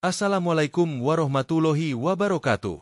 Assalamualaikum warahmatullahi wabarakatuh.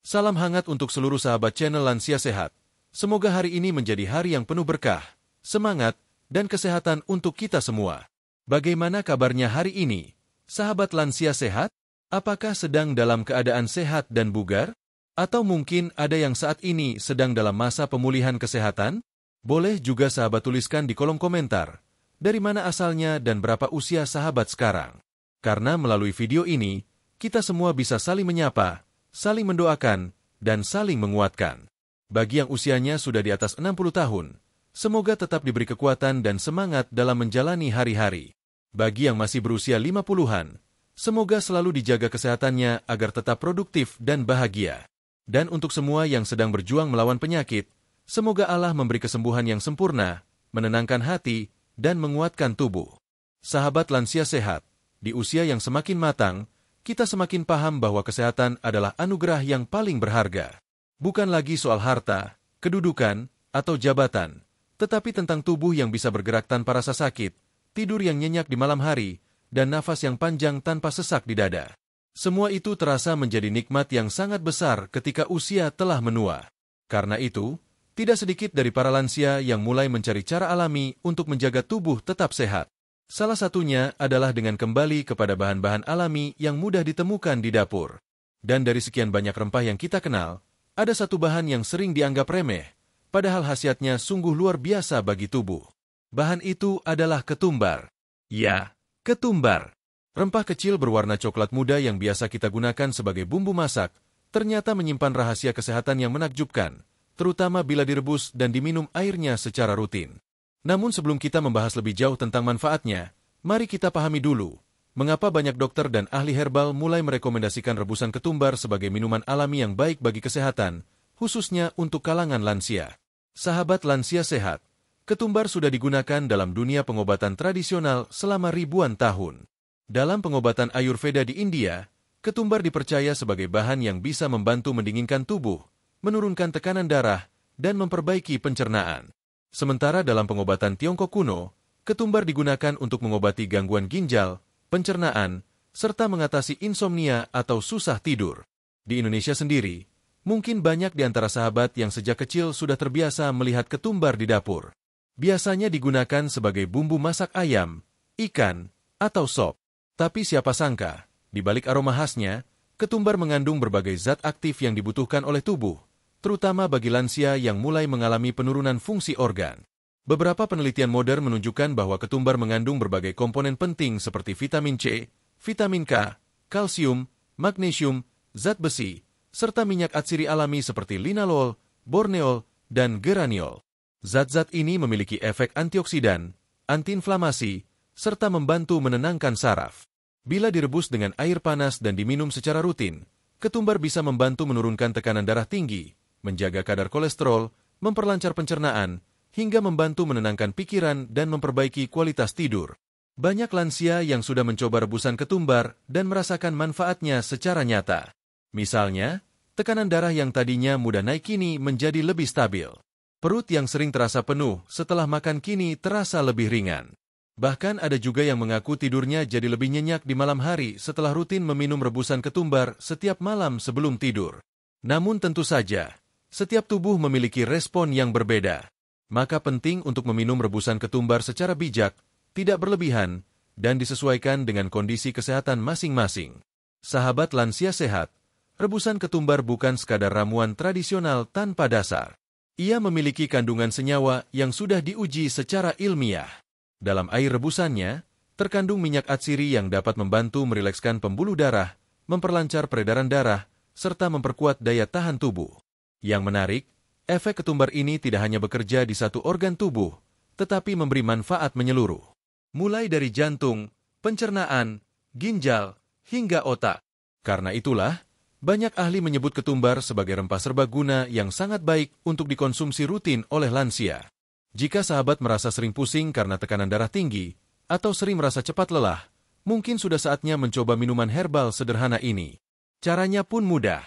Salam hangat untuk seluruh sahabat channel Lansia Sehat. Semoga hari ini menjadi hari yang penuh berkah, semangat, dan kesehatan untuk kita semua. Bagaimana kabarnya hari ini? Sahabat Lansia Sehat, apakah sedang dalam keadaan sehat dan bugar? Atau mungkin ada yang saat ini sedang dalam masa pemulihan kesehatan? Boleh juga sahabat tuliskan di kolom komentar, dari mana asalnya dan berapa usia sahabat sekarang. Karena melalui video ini, kita semua bisa saling menyapa, saling mendoakan, dan saling menguatkan. Bagi yang usianya sudah di atas 60 tahun, semoga tetap diberi kekuatan dan semangat dalam menjalani hari-hari. Bagi yang masih berusia 50-an, semoga selalu dijaga kesehatannya agar tetap produktif dan bahagia. Dan untuk semua yang sedang berjuang melawan penyakit, semoga Allah memberi kesembuhan yang sempurna, menenangkan hati, dan menguatkan tubuh. Sahabat Lansia Sehat, di usia yang semakin matang, kita semakin paham bahwa kesehatan adalah anugerah yang paling berharga. Bukan lagi soal harta, kedudukan, atau jabatan, tetapi tentang tubuh yang bisa bergerak tanpa rasa sakit, tidur yang nyenyak di malam hari, dan nafas yang panjang tanpa sesak di dada. Semua itu terasa menjadi nikmat yang sangat besar ketika usia telah menua. Karena itu, tidak sedikit dari para lansia yang mulai mencari cara alami untuk menjaga tubuh tetap sehat. Salah satunya adalah dengan kembali kepada bahan-bahan alami yang mudah ditemukan di dapur. Dan dari sekian banyak rempah yang kita kenal, ada satu bahan yang sering dianggap remeh, padahal khasiatnya sungguh luar biasa bagi tubuh. Bahan itu adalah ketumbar. Ya, ketumbar. Rempah kecil berwarna coklat muda yang biasa kita gunakan sebagai bumbu masak, ternyata menyimpan rahasia kesehatan yang menakjubkan, terutama bila direbus dan diminum airnya secara rutin. Namun sebelum kita membahas lebih jauh tentang manfaatnya, mari kita pahami dulu, mengapa banyak dokter dan ahli herbal mulai merekomendasikan rebusan ketumbar sebagai minuman alami yang baik bagi kesehatan, khususnya untuk kalangan lansia. Sahabat Lansia Sehat, ketumbar sudah digunakan dalam dunia pengobatan tradisional selama ribuan tahun. Dalam pengobatan Ayurveda di India, ketumbar dipercaya sebagai bahan yang bisa membantu mendinginkan tubuh, menurunkan tekanan darah, dan memperbaiki pencernaan. Sementara dalam pengobatan Tiongkok kuno, ketumbar digunakan untuk mengobati gangguan ginjal, pencernaan, serta mengatasi insomnia atau susah tidur. Di Indonesia sendiri, mungkin banyak di antara sahabat yang sejak kecil sudah terbiasa melihat ketumbar di dapur. Biasanya digunakan sebagai bumbu masak ayam, ikan, atau sop. Tapi siapa sangka, di balik aroma khasnya, ketumbar mengandung berbagai zat aktif yang dibutuhkan oleh tubuh, terutama bagi lansia yang mulai mengalami penurunan fungsi organ. Beberapa penelitian modern menunjukkan bahwa ketumbar mengandung berbagai komponen penting seperti vitamin C, vitamin K, kalsium, magnesium, zat besi, serta minyak atsiri alami seperti linalol, borneol, dan geraniol. Zat-zat ini memiliki efek antioksidan, antiinflamasi, serta membantu menenangkan saraf. Bila direbus dengan air panas dan diminum secara rutin, ketumbar bisa membantu menurunkan tekanan darah tinggi, menjaga kadar kolesterol, memperlancar pencernaan, hingga membantu menenangkan pikiran dan memperbaiki kualitas tidur. Banyak lansia yang sudah mencoba rebusan ketumbar dan merasakan manfaatnya secara nyata. Misalnya, tekanan darah yang tadinya mudah naik kini menjadi lebih stabil. Perut yang sering terasa penuh setelah makan kini terasa lebih ringan. Bahkan ada juga yang mengaku tidurnya jadi lebih nyenyak di malam hari setelah rutin meminum rebusan ketumbar setiap malam sebelum tidur. Namun tentu saja, setiap tubuh memiliki respon yang berbeda. Maka penting untuk meminum rebusan ketumbar secara bijak, tidak berlebihan, dan disesuaikan dengan kondisi kesehatan masing-masing. Sahabat Lansia Sehat, rebusan ketumbar bukan sekadar ramuan tradisional tanpa dasar. Ia memiliki kandungan senyawa yang sudah diuji secara ilmiah. Dalam air rebusannya, terkandung minyak atsiri yang dapat membantu merilekskan pembuluh darah, memperlancar peredaran darah, serta memperkuat daya tahan tubuh. Yang menarik, efek ketumbar ini tidak hanya bekerja di satu organ tubuh, tetapi memberi manfaat menyeluruh. Mulai dari jantung, pencernaan, ginjal, hingga otak. Karena itulah, banyak ahli menyebut ketumbar sebagai rempah serbaguna yang sangat baik untuk dikonsumsi rutin oleh lansia. Jika sahabat merasa sering pusing karena tekanan darah tinggi, atau sering merasa cepat lelah, mungkin sudah saatnya mencoba minuman herbal sederhana ini. Caranya pun mudah.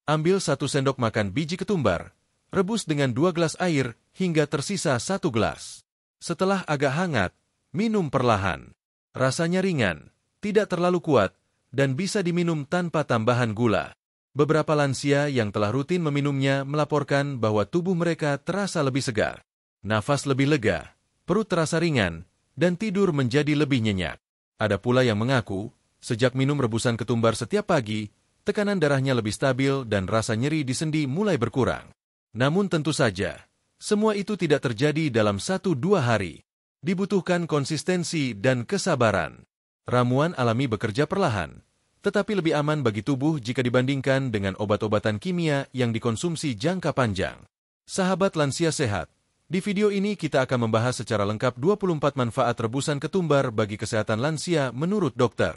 Ambil 1 sendok makan biji ketumbar, rebus dengan 2 gelas air hingga tersisa 1 gelas. Setelah agak hangat, minum perlahan. Rasanya ringan, tidak terlalu kuat, dan bisa diminum tanpa tambahan gula. Beberapa lansia yang telah rutin meminumnya melaporkan bahwa tubuh mereka terasa lebih segar, nafas lebih lega, perut terasa ringan, dan tidur menjadi lebih nyenyak. Ada pula yang mengaku, sejak minum rebusan ketumbar setiap pagi, tekanan darahnya lebih stabil dan rasa nyeri di sendi mulai berkurang. Namun tentu saja, semua itu tidak terjadi dalam 1-2 hari. Dibutuhkan konsistensi dan kesabaran. Ramuan alami bekerja perlahan, tetapi lebih aman bagi tubuh jika dibandingkan dengan obat-obatan kimia yang dikonsumsi jangka panjang. Sahabat lansia sehat, di video ini kita akan membahas secara lengkap 24 manfaat rebusan ketumbar bagi kesehatan lansia menurut dokter.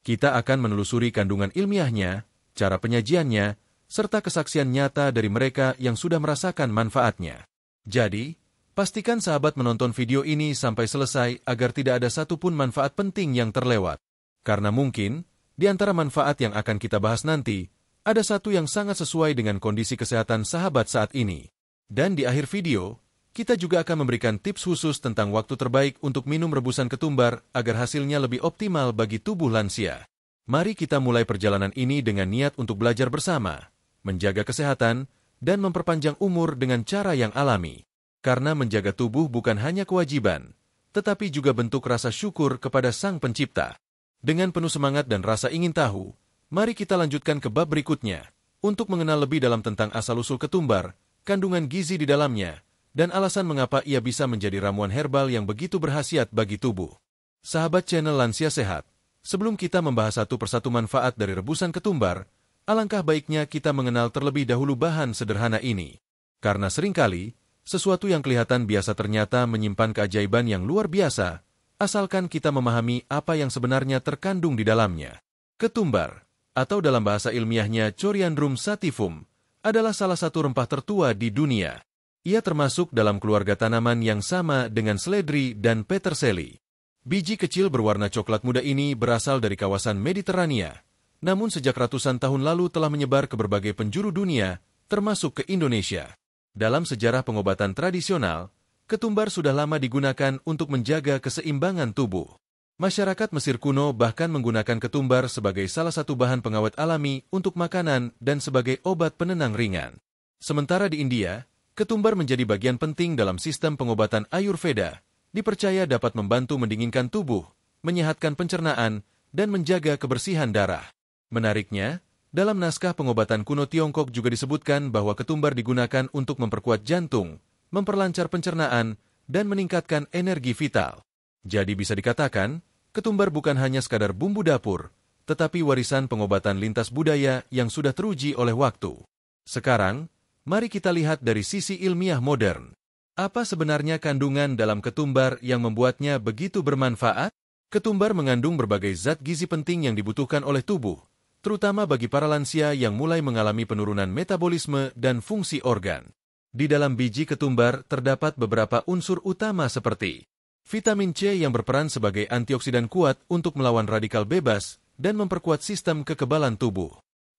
Kita akan menelusuri kandungan ilmiahnya, cara penyajiannya, serta kesaksian nyata dari mereka yang sudah merasakan manfaatnya. Jadi, pastikan sahabat menonton video ini sampai selesai agar tidak ada satupun manfaat penting yang terlewat. Karena mungkin, di antara manfaat yang akan kita bahas nanti, ada satu yang sangat sesuai dengan kondisi kesehatan sahabat saat ini. Dan di akhir video, kita juga akan memberikan tips khusus tentang waktu terbaik untuk minum rebusan ketumbar agar hasilnya lebih optimal bagi tubuh lansia. Mari kita mulai perjalanan ini dengan niat untuk belajar bersama, menjaga kesehatan, dan memperpanjang umur dengan cara yang alami. Karena menjaga tubuh bukan hanya kewajiban, tetapi juga bentuk rasa syukur kepada Sang Pencipta. Dengan penuh semangat dan rasa ingin tahu, mari kita lanjutkan ke bab berikutnya, untuk mengenal lebih dalam tentang asal-usul ketumbar, kandungan gizi di dalamnya, dan alasan mengapa ia bisa menjadi ramuan herbal yang begitu berkhasiat bagi tubuh. Sahabat channel Lansia Sehat, sebelum kita membahas satu persatu manfaat dari rebusan ketumbar, alangkah baiknya kita mengenal terlebih dahulu bahan sederhana ini. Karena seringkali, sesuatu yang kelihatan biasa ternyata menyimpan keajaiban yang luar biasa, asalkan kita memahami apa yang sebenarnya terkandung di dalamnya. Ketumbar, atau dalam bahasa ilmiahnya Coriandrum sativum, adalah salah satu rempah tertua di dunia. Ia termasuk dalam keluarga tanaman yang sama dengan seledri dan peterseli. Biji kecil berwarna coklat muda ini berasal dari kawasan Mediterania, namun sejak ratusan tahun lalu telah menyebar ke berbagai penjuru dunia, termasuk ke Indonesia. Dalam sejarah pengobatan tradisional, ketumbar sudah lama digunakan untuk menjaga keseimbangan tubuh. Masyarakat Mesir kuno bahkan menggunakan ketumbar sebagai salah satu bahan pengawet alami untuk makanan dan sebagai obat penenang ringan. Sementara di India, ketumbar menjadi bagian penting dalam sistem pengobatan Ayurveda, dipercaya dapat membantu mendinginkan tubuh, menyehatkan pencernaan, dan menjaga kebersihan darah. Menariknya, dalam naskah pengobatan kuno Tiongkok juga disebutkan bahwa ketumbar digunakan untuk memperkuat jantung, memperlancar pencernaan, dan meningkatkan energi vital. Jadi bisa dikatakan, ketumbar bukan hanya sekadar bumbu dapur, tetapi warisan pengobatan lintas budaya yang sudah teruji oleh waktu. Sekarang, mari kita lihat dari sisi ilmiah modern. Apa sebenarnya kandungan dalam ketumbar yang membuatnya begitu bermanfaat? Ketumbar mengandung berbagai zat gizi penting yang dibutuhkan oleh tubuh, terutama bagi para lansia yang mulai mengalami penurunan metabolisme dan fungsi organ. Di dalam biji ketumbar terdapat beberapa unsur utama seperti vitamin C yang berperan sebagai antioksidan kuat untuk melawan radikal bebas dan memperkuat sistem kekebalan tubuh.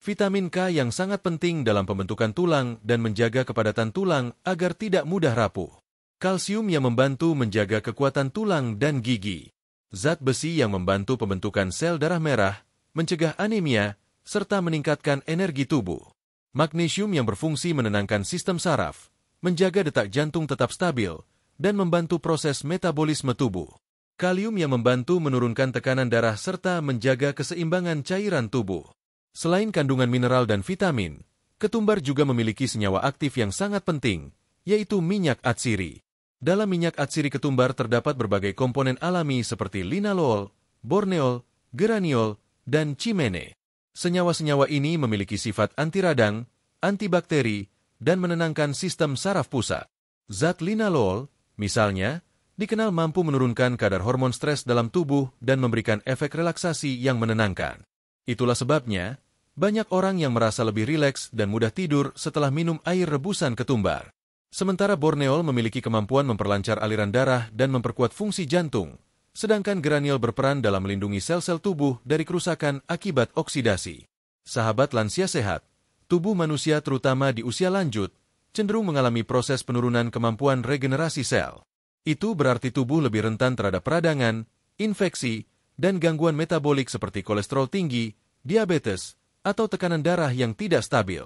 Vitamin K yang sangat penting dalam pembentukan tulang dan menjaga kepadatan tulang agar tidak mudah rapuh. Kalsium yang membantu menjaga kekuatan tulang dan gigi. Zat besi yang membantu pembentukan sel darah merah, mencegah anemia, serta meningkatkan energi tubuh. Magnesium yang berfungsi menenangkan sistem saraf, menjaga detak jantung tetap stabil, dan membantu proses metabolisme tubuh. Kalium yang membantu menurunkan tekanan darah serta menjaga keseimbangan cairan tubuh. Selain kandungan mineral dan vitamin, ketumbar juga memiliki senyawa aktif yang sangat penting, yaitu minyak atsiri. Dalam minyak atsiri ketumbar terdapat berbagai komponen alami seperti linalool, borneol, geraniol, dan cimene. Senyawa-senyawa ini memiliki sifat anti radang, antibakteri, dan menenangkan sistem saraf pusat. Zat linalool, misalnya, dikenal mampu menurunkan kadar hormon stres dalam tubuh dan memberikan efek relaksasi yang menenangkan. Itulah sebabnya, banyak orang yang merasa lebih rileks dan mudah tidur setelah minum air rebusan ketumbar. Sementara borneol memiliki kemampuan memperlancar aliran darah dan memperkuat fungsi jantung, sedangkan geraniol berperan dalam melindungi sel-sel tubuh dari kerusakan akibat oksidasi. Sahabat lansia sehat, tubuh manusia terutama di usia lanjut, cenderung mengalami proses penurunan kemampuan regenerasi sel. Itu berarti tubuh lebih rentan terhadap peradangan, infeksi, dan gangguan metabolik seperti kolesterol tinggi, diabetes, atau tekanan darah yang tidak stabil.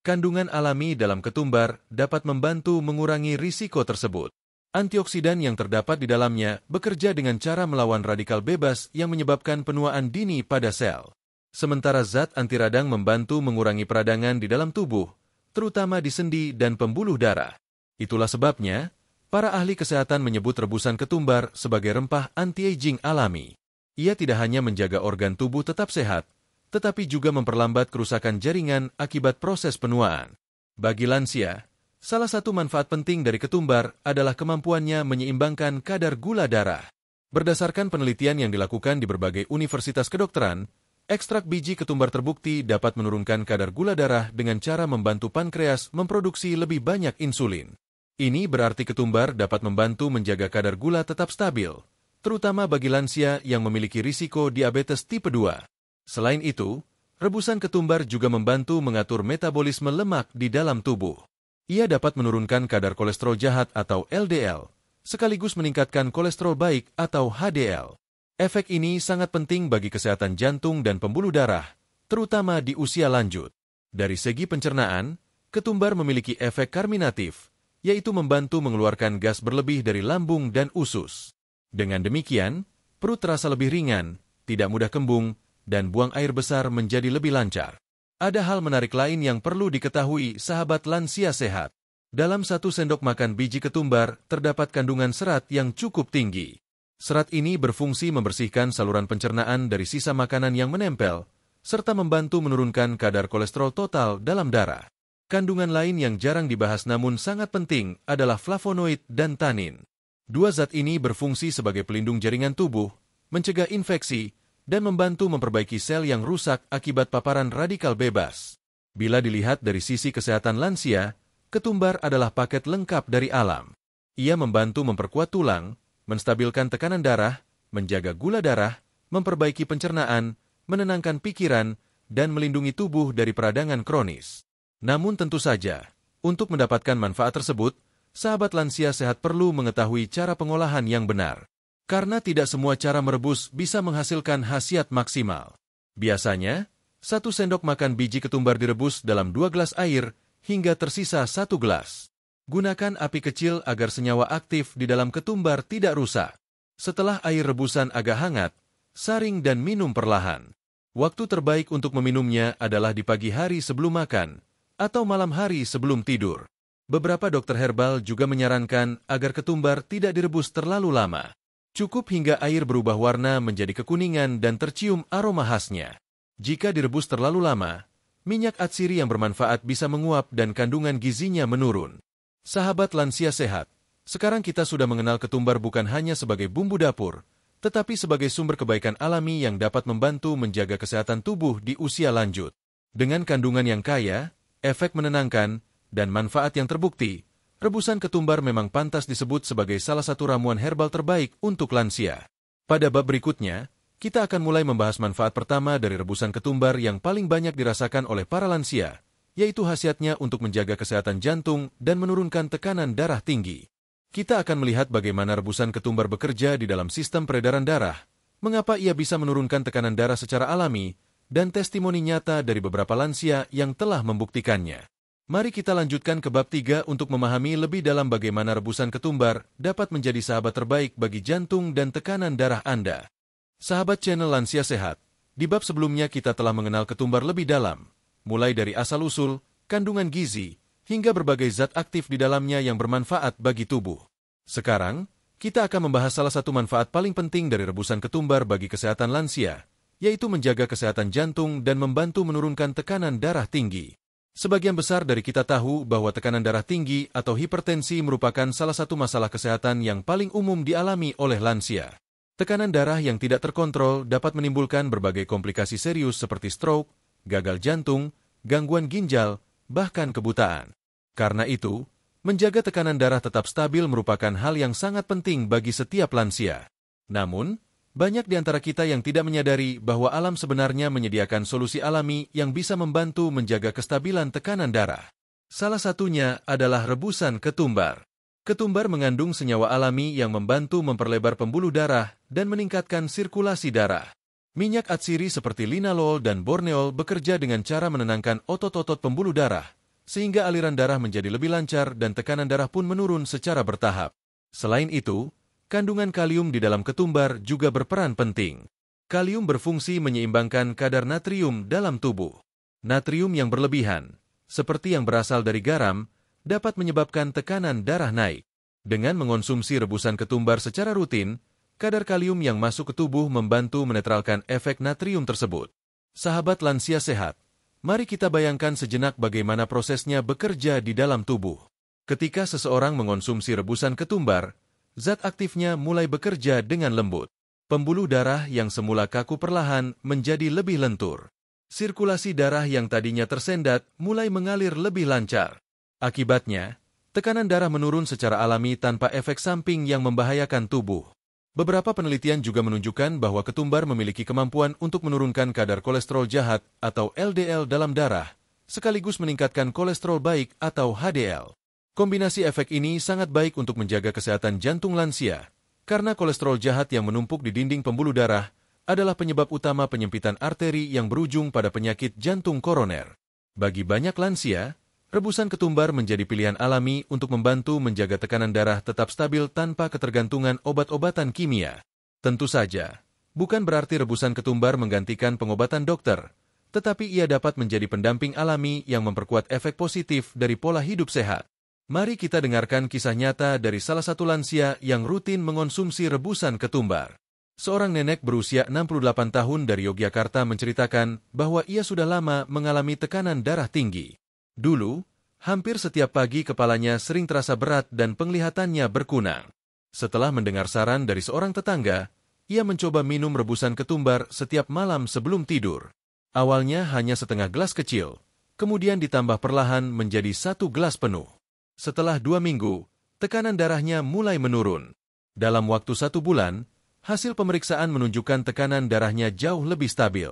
Kandungan alami dalam ketumbar dapat membantu mengurangi risiko tersebut. Antioksidan yang terdapat di dalamnya bekerja dengan cara melawan radikal bebas yang menyebabkan penuaan dini pada sel. Sementara zat anti radang membantu mengurangi peradangan di dalam tubuh, terutama di sendi dan pembuluh darah. Itulah sebabnya, para ahli kesehatan menyebut rebusan ketumbar sebagai rempah anti-aging alami. Ia tidak hanya menjaga organ tubuh tetap sehat, tetapi juga memperlambat kerusakan jaringan akibat proses penuaan. Bagi lansia, salah satu manfaat penting dari ketumbar adalah kemampuannya menyeimbangkan kadar gula darah. Berdasarkan penelitian yang dilakukan di berbagai universitas kedokteran, ekstrak biji ketumbar terbukti dapat menurunkan kadar gula darah dengan cara membantu pankreas memproduksi lebih banyak insulin. Ini berarti ketumbar dapat membantu menjaga kadar gula tetap stabil, terutama bagi lansia yang memiliki risiko diabetes tipe 2. Selain itu, rebusan ketumbar juga membantu mengatur metabolisme lemak di dalam tubuh. Ia dapat menurunkan kadar kolesterol jahat atau LDL, sekaligus meningkatkan kolesterol baik atau HDL. Efek ini sangat penting bagi kesehatan jantung dan pembuluh darah, terutama di usia lanjut. Dari segi pencernaan, ketumbar memiliki efek karminatif, yaitu membantu mengeluarkan gas berlebih dari lambung dan usus. Dengan demikian, perut terasa lebih ringan, tidak mudah kembung, dan buang air besar menjadi lebih lancar. Ada hal menarik lain yang perlu diketahui sahabat lansia sehat. Dalam 1 sendok makan biji ketumbar, terdapat kandungan serat yang cukup tinggi. Serat ini berfungsi membersihkan saluran pencernaan dari sisa makanan yang menempel, serta membantu menurunkan kadar kolesterol total dalam darah. Kandungan lain yang jarang dibahas namun sangat penting adalah flavonoid dan tanin. Dua zat ini berfungsi sebagai pelindung jaringan tubuh, mencegah infeksi, dan membantu memperbaiki sel yang rusak akibat paparan radikal bebas. Bila dilihat dari sisi kesehatan lansia, ketumbar adalah paket lengkap dari alam. Ia membantu memperkuat tulang, menstabilkan tekanan darah, menjaga gula darah, memperbaiki pencernaan, menenangkan pikiran, dan melindungi tubuh dari peradangan kronis. Namun tentu saja, untuk mendapatkan manfaat tersebut, sahabat lansia sehat perlu mengetahui cara pengolahan yang benar. Karena tidak semua cara merebus bisa menghasilkan khasiat maksimal. Biasanya, 1 sendok makan biji ketumbar direbus dalam 2 gelas air hingga tersisa 1 gelas. Gunakan api kecil agar senyawa aktif di dalam ketumbar tidak rusak. Setelah air rebusan agak hangat, saring dan minum perlahan. Waktu terbaik untuk meminumnya adalah di pagi hari sebelum makan atau malam hari sebelum tidur. Beberapa dokter herbal juga menyarankan agar ketumbar tidak direbus terlalu lama. Cukup hingga air berubah warna menjadi kekuningan dan tercium aroma khasnya. Jika direbus terlalu lama, minyak atsiri yang bermanfaat bisa menguap dan kandungan gizinya menurun. Sahabat lansia sehat, sekarang kita sudah mengenal ketumbar bukan hanya sebagai bumbu dapur, tetapi sebagai sumber kebaikan alami yang dapat membantu menjaga kesehatan tubuh di usia lanjut. Dengan kandungan yang kaya, efek menenangkan, dan manfaat yang terbukti, rebusan ketumbar memang pantas disebut sebagai salah satu ramuan herbal terbaik untuk lansia. Pada bab berikutnya, kita akan mulai membahas manfaat pertama dari rebusan ketumbar yang paling banyak dirasakan oleh para lansia, yaitu khasiatnya untuk menjaga kesehatan jantung dan menurunkan tekanan darah tinggi. Kita akan melihat bagaimana rebusan ketumbar bekerja di dalam sistem peredaran darah, mengapa ia bisa menurunkan tekanan darah secara alami, dan testimoni nyata dari beberapa lansia yang telah membuktikannya. Mari kita lanjutkan ke bab 3 untuk memahami lebih dalam bagaimana rebusan ketumbar dapat menjadi sahabat terbaik bagi jantung dan tekanan darah Anda. Sahabat channel Lansia Sehat, di bab sebelumnya kita telah mengenal ketumbar lebih dalam, mulai dari asal-usul, kandungan gizi, hingga berbagai zat aktif di dalamnya yang bermanfaat bagi tubuh. Sekarang, kita akan membahas salah satu manfaat paling penting dari rebusan ketumbar bagi kesehatan lansia, yaitu menjaga kesehatan jantung dan membantu menurunkan tekanan darah tinggi. Sebagian besar dari kita tahu bahwa tekanan darah tinggi atau hipertensi merupakan salah satu masalah kesehatan yang paling umum dialami oleh lansia. Tekanan darah yang tidak terkontrol dapat menimbulkan berbagai komplikasi serius seperti stroke, gagal jantung, gangguan ginjal, bahkan kebutaan. Karena itu, menjaga tekanan darah tetap stabil merupakan hal yang sangat penting bagi setiap lansia. Namun, banyak di antara kita yang tidak menyadari bahwa alam sebenarnya menyediakan solusi alami yang bisa membantu menjaga kestabilan tekanan darah. Salah satunya adalah rebusan ketumbar. Ketumbar mengandung senyawa alami yang membantu memperlebar pembuluh darah dan meningkatkan sirkulasi darah. Minyak atsiri seperti linalool dan borneol bekerja dengan cara menenangkan otot-otot pembuluh darah, sehingga aliran darah menjadi lebih lancar dan tekanan darah pun menurun secara bertahap. Selain itu, kandungan kalium di dalam ketumbar juga berperan penting. Kalium berfungsi menyeimbangkan kadar natrium dalam tubuh. Natrium yang berlebihan, seperti yang berasal dari garam, dapat menyebabkan tekanan darah naik. Dengan mengonsumsi rebusan ketumbar secara rutin, kadar kalium yang masuk ke tubuh membantu menetralkan efek natrium tersebut. Sahabat lansia sehat, mari kita bayangkan sejenak bagaimana prosesnya bekerja di dalam tubuh. Ketika seseorang mengonsumsi rebusan ketumbar, zat aktifnya mulai bekerja dengan lembut. Pembuluh darah yang semula kaku perlahan menjadi lebih lentur. Sirkulasi darah yang tadinya tersendat mulai mengalir lebih lancar. Akibatnya, tekanan darah menurun secara alami tanpa efek samping yang membahayakan tubuh. Beberapa penelitian juga menunjukkan bahwa ketumbar memiliki kemampuan untuk menurunkan kadar kolesterol jahat atau LDL dalam darah, sekaligus meningkatkan kolesterol baik atau HDL. Kombinasi efek ini sangat baik untuk menjaga kesehatan jantung lansia, karena kolesterol jahat yang menumpuk di dinding pembuluh darah adalah penyebab utama penyempitan arteri yang berujung pada penyakit jantung koroner. Bagi banyak lansia, rebusan ketumbar menjadi pilihan alami untuk membantu menjaga tekanan darah tetap stabil tanpa ketergantungan obat-obatan kimia. Tentu saja, bukan berarti rebusan ketumbar menggantikan pengobatan dokter, tetapi ia dapat menjadi pendamping alami yang memperkuat efek positif dari pola hidup sehat. Mari kita dengarkan kisah nyata dari salah satu lansia yang rutin mengonsumsi rebusan ketumbar. Seorang nenek berusia 68 tahun dari Yogyakarta menceritakan bahwa ia sudah lama mengalami tekanan darah tinggi. Dulu, hampir setiap pagi kepalanya sering terasa berat dan penglihatannya berkunang. Setelah mendengar saran dari seorang tetangga, ia mencoba minum rebusan ketumbar setiap malam sebelum tidur. Awalnya hanya setengah gelas kecil, kemudian ditambah perlahan menjadi 1 gelas penuh. Setelah 2 minggu, tekanan darahnya mulai menurun. Dalam waktu 1 bulan, hasil pemeriksaan menunjukkan tekanan darahnya jauh lebih stabil.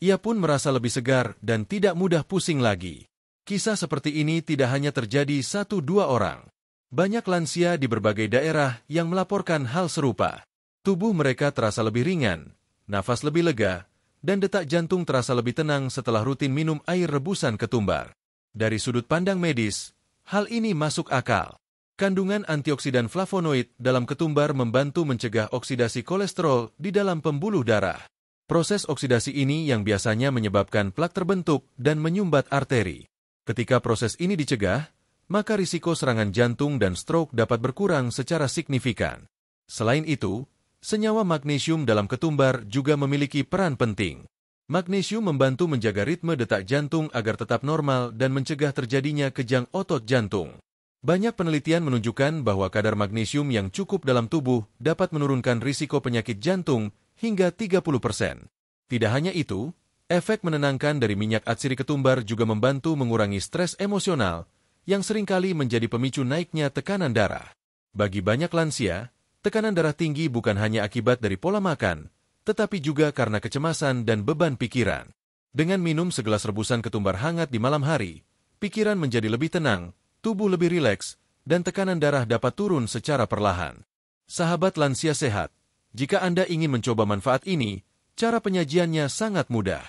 Ia pun merasa lebih segar dan tidak mudah pusing lagi. Kisah seperti ini tidak hanya terjadi 1-2 orang. Banyak lansia di berbagai daerah yang melaporkan hal serupa. Tubuh mereka terasa lebih ringan, nafas lebih lega, dan detak jantung terasa lebih tenang setelah rutin minum air rebusan ketumbar. Dari sudut pandang medis, hal ini masuk akal. Kandungan antioksidan flavonoid dalam ketumbar membantu mencegah oksidasi kolesterol di dalam pembuluh darah. Proses oksidasi ini yang biasanya menyebabkan plak terbentuk dan menyumbat arteri. Ketika proses ini dicegah, maka risiko serangan jantung dan stroke dapat berkurang secara signifikan. Selain itu, senyawa magnesium dalam ketumbar juga memiliki peran penting. Magnesium membantu menjaga ritme detak jantung agar tetap normal dan mencegah terjadinya kejang otot jantung. Banyak penelitian menunjukkan bahwa kadar magnesium yang cukup dalam tubuh dapat menurunkan risiko penyakit jantung hingga 30%. Tidak hanya itu, efek menenangkan dari minyak atsiri ketumbar juga membantu mengurangi stres emosional yang seringkali menjadi pemicu naiknya tekanan darah. Bagi banyak lansia, tekanan darah tinggi bukan hanya akibat dari pola makan, tetapi juga karena kecemasan dan beban pikiran. Dengan minum segelas rebusan ketumbar hangat di malam hari, pikiran menjadi lebih tenang, tubuh lebih rileks, dan tekanan darah dapat turun secara perlahan. Sahabat lansia sehat, jika Anda ingin mencoba manfaat ini, cara penyajiannya sangat mudah.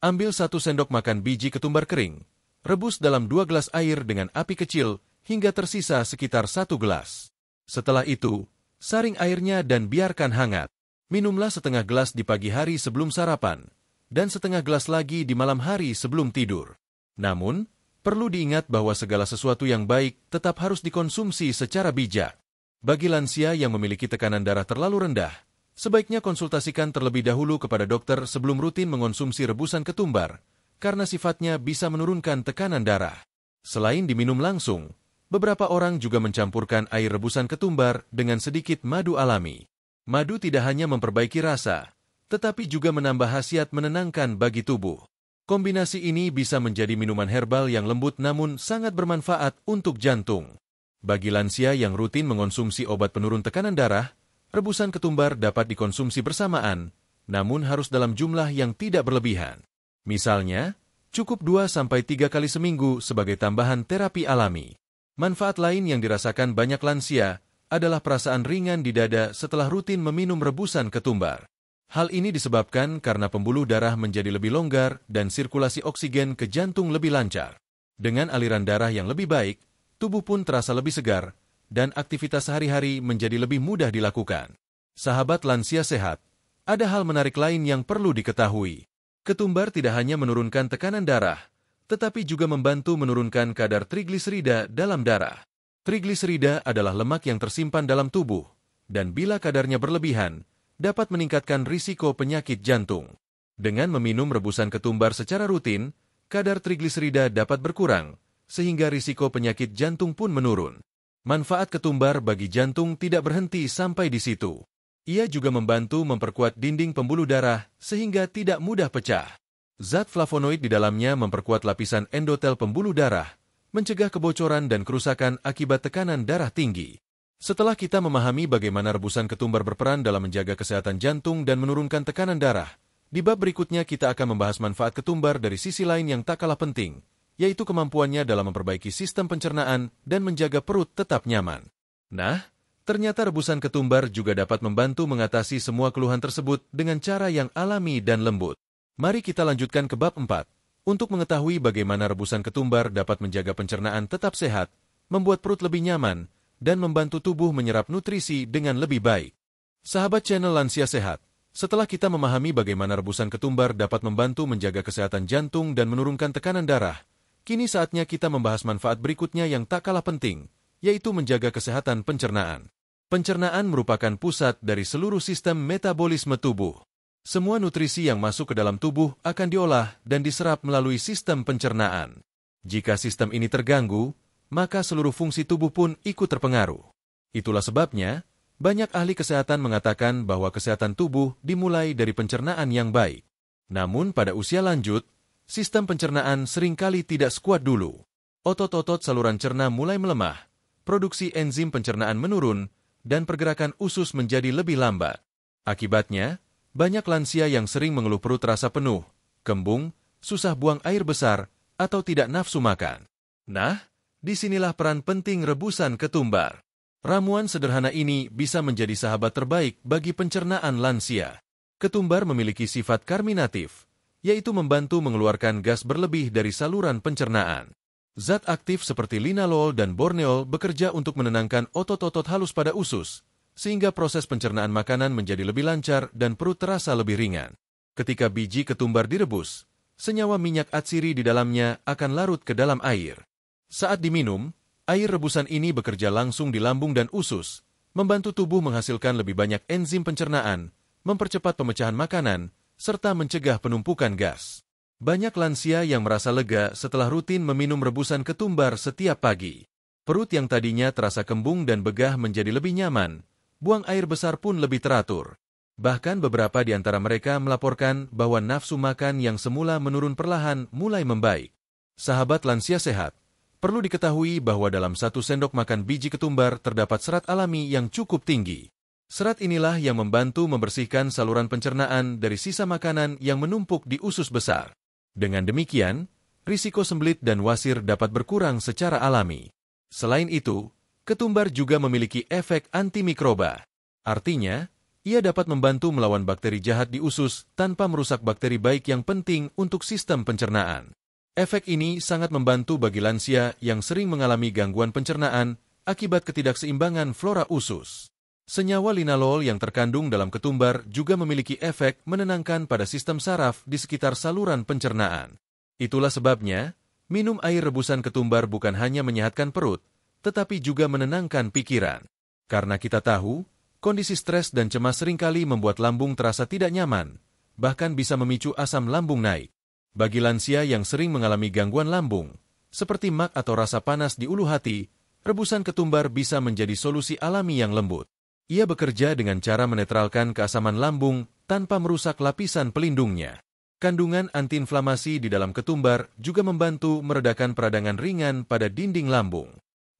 Ambil 1 sendok makan biji ketumbar kering, rebus dalam 2 gelas air dengan api kecil hingga tersisa sekitar 1 gelas. Setelah itu, saring airnya dan biarkan hangat. Minumlah setengah gelas di pagi hari sebelum sarapan, dan setengah gelas lagi di malam hari sebelum tidur. Namun, perlu diingat bahwa segala sesuatu yang baik tetap harus dikonsumsi secara bijak. Bagi lansia yang memiliki tekanan darah terlalu rendah, sebaiknya konsultasikan terlebih dahulu kepada dokter sebelum rutin mengonsumsi rebusan ketumbar, karena sifatnya bisa menurunkan tekanan darah. Selain diminum langsung, beberapa orang juga mencampurkan air rebusan ketumbar dengan sedikit madu alami. Madu tidak hanya memperbaiki rasa, tetapi juga menambah khasiat menenangkan bagi tubuh. Kombinasi ini bisa menjadi minuman herbal yang lembut namun sangat bermanfaat untuk jantung. Bagi lansia yang rutin mengonsumsi obat penurun tekanan darah, rebusan ketumbar dapat dikonsumsi bersamaan, namun harus dalam jumlah yang tidak berlebihan. Misalnya, cukup 2-3 kali seminggu sebagai tambahan terapi alami. Manfaat lain yang dirasakan banyak lansia adalah perasaan ringan di dada setelah rutin meminum rebusan ketumbar. Hal ini disebabkan karena pembuluh darah menjadi lebih longgar dan sirkulasi oksigen ke jantung lebih lancar. Dengan aliran darah yang lebih baik, tubuh pun terasa lebih segar, dan aktivitas sehari-hari menjadi lebih mudah dilakukan. Sahabat lansia sehat, ada hal menarik lain yang perlu diketahui. Ketumbar tidak hanya menurunkan tekanan darah, tetapi juga membantu menurunkan kadar trigliserida dalam darah. Trigliserida adalah lemak yang tersimpan dalam tubuh, dan bila kadarnya berlebihan, dapat meningkatkan risiko penyakit jantung. Dengan meminum rebusan ketumbar secara rutin, kadar trigliserida dapat berkurang, sehingga risiko penyakit jantung pun menurun. Manfaat ketumbar bagi jantung tidak berhenti sampai di situ. Ia juga membantu memperkuat dinding pembuluh darah sehingga tidak mudah pecah. Zat flavonoid di dalamnya memperkuat lapisan endotel pembuluh darah, mencegah kebocoran dan kerusakan akibat tekanan darah tinggi. Setelah kita memahami bagaimana rebusan ketumbar berperan dalam menjaga kesehatan jantung dan menurunkan tekanan darah, di bab berikutnya kita akan membahas manfaat ketumbar dari sisi lain yang tak kalah penting, yaitu kemampuannya dalam memperbaiki sistem pencernaan dan menjaga perut tetap nyaman. Nah, ternyata rebusan ketumbar juga dapat membantu mengatasi semua keluhan tersebut dengan cara yang alami dan lembut. Mari kita lanjutkan ke bab 4, untuk mengetahui bagaimana rebusan ketumbar dapat menjaga pencernaan tetap sehat, membuat perut lebih nyaman, dan membantu tubuh menyerap nutrisi dengan lebih baik. Sahabat channel Lansia Sehat, setelah kita memahami bagaimana rebusan ketumbar dapat membantu menjaga kesehatan jantung dan menurunkan tekanan darah, kini saatnya kita membahas manfaat berikutnya yang tak kalah penting, yaitu menjaga kesehatan pencernaan. Pencernaan merupakan pusat dari seluruh sistem metabolisme tubuh. Semua nutrisi yang masuk ke dalam tubuh akan diolah dan diserap melalui sistem pencernaan. Jika sistem ini terganggu, maka seluruh fungsi tubuh pun ikut terpengaruh. Itulah sebabnya, banyak ahli kesehatan mengatakan bahwa kesehatan tubuh dimulai dari pencernaan yang baik. Namun pada usia lanjut, sistem pencernaan seringkali tidak sekuat dulu. Otot-otot saluran cerna mulai melemah, produksi enzim pencernaan menurun, dan pergerakan usus menjadi lebih lambat. Akibatnya, banyak lansia yang sering mengeluh perut terasa penuh, kembung, susah buang air besar, atau tidak nafsu makan. Nah, disinilah peran penting rebusan ketumbar. Ramuan sederhana ini bisa menjadi sahabat terbaik bagi pencernaan lansia. Ketumbar memiliki sifat karminatif, yaitu membantu mengeluarkan gas berlebih dari saluran pencernaan. Zat aktif seperti linalool dan borneol bekerja untuk menenangkan otot-otot halus pada usus, sehingga proses pencernaan makanan menjadi lebih lancar dan perut terasa lebih ringan. Ketika biji ketumbar direbus, senyawa minyak atsiri di dalamnya akan larut ke dalam air. Saat diminum, air rebusan ini bekerja langsung di lambung dan usus, membantu tubuh menghasilkan lebih banyak enzim pencernaan, mempercepat pemecahan makanan, serta mencegah penumpukan gas. Banyak lansia yang merasa lega setelah rutin meminum rebusan ketumbar setiap pagi. Perut yang tadinya terasa kembung dan begah menjadi lebih nyaman, buang air besar pun lebih teratur. Bahkan beberapa di antara mereka melaporkan bahwa nafsu makan yang semula menurun perlahan mulai membaik. Sahabat lansia sehat, perlu diketahui bahwa dalam 1 sendok makan biji ketumbar terdapat serat alami yang cukup tinggi. Serat inilah yang membantu membersihkan saluran pencernaan dari sisa makanan yang menumpuk di usus besar. Dengan demikian, risiko sembelit dan wasir dapat berkurang secara alami. Selain itu, ketumbar juga memiliki efek antimikroba. Artinya, ia dapat membantu melawan bakteri jahat di usus tanpa merusak bakteri baik yang penting untuk sistem pencernaan. Efek ini sangat membantu bagi lansia yang sering mengalami gangguan pencernaan akibat ketidakseimbangan flora usus. Senyawa linalool yang terkandung dalam ketumbar juga memiliki efek menenangkan pada sistem saraf di sekitar saluran pencernaan. Itulah sebabnya, minum air rebusan ketumbar bukan hanya menyehatkan perut, tetapi juga menenangkan pikiran. Karena kita tahu, kondisi stres dan cemas seringkali membuat lambung terasa tidak nyaman, bahkan bisa memicu asam lambung naik. Bagi lansia yang sering mengalami gangguan lambung, seperti mak atau rasa panas di ulu hati, rebusan ketumbar bisa menjadi solusi alami yang lembut. Ia bekerja dengan cara menetralkan keasaman lambung tanpa merusak lapisan pelindungnya. Kandungan antiinflamasi di dalam ketumbar juga membantu meredakan peradangan ringan pada dinding lambung.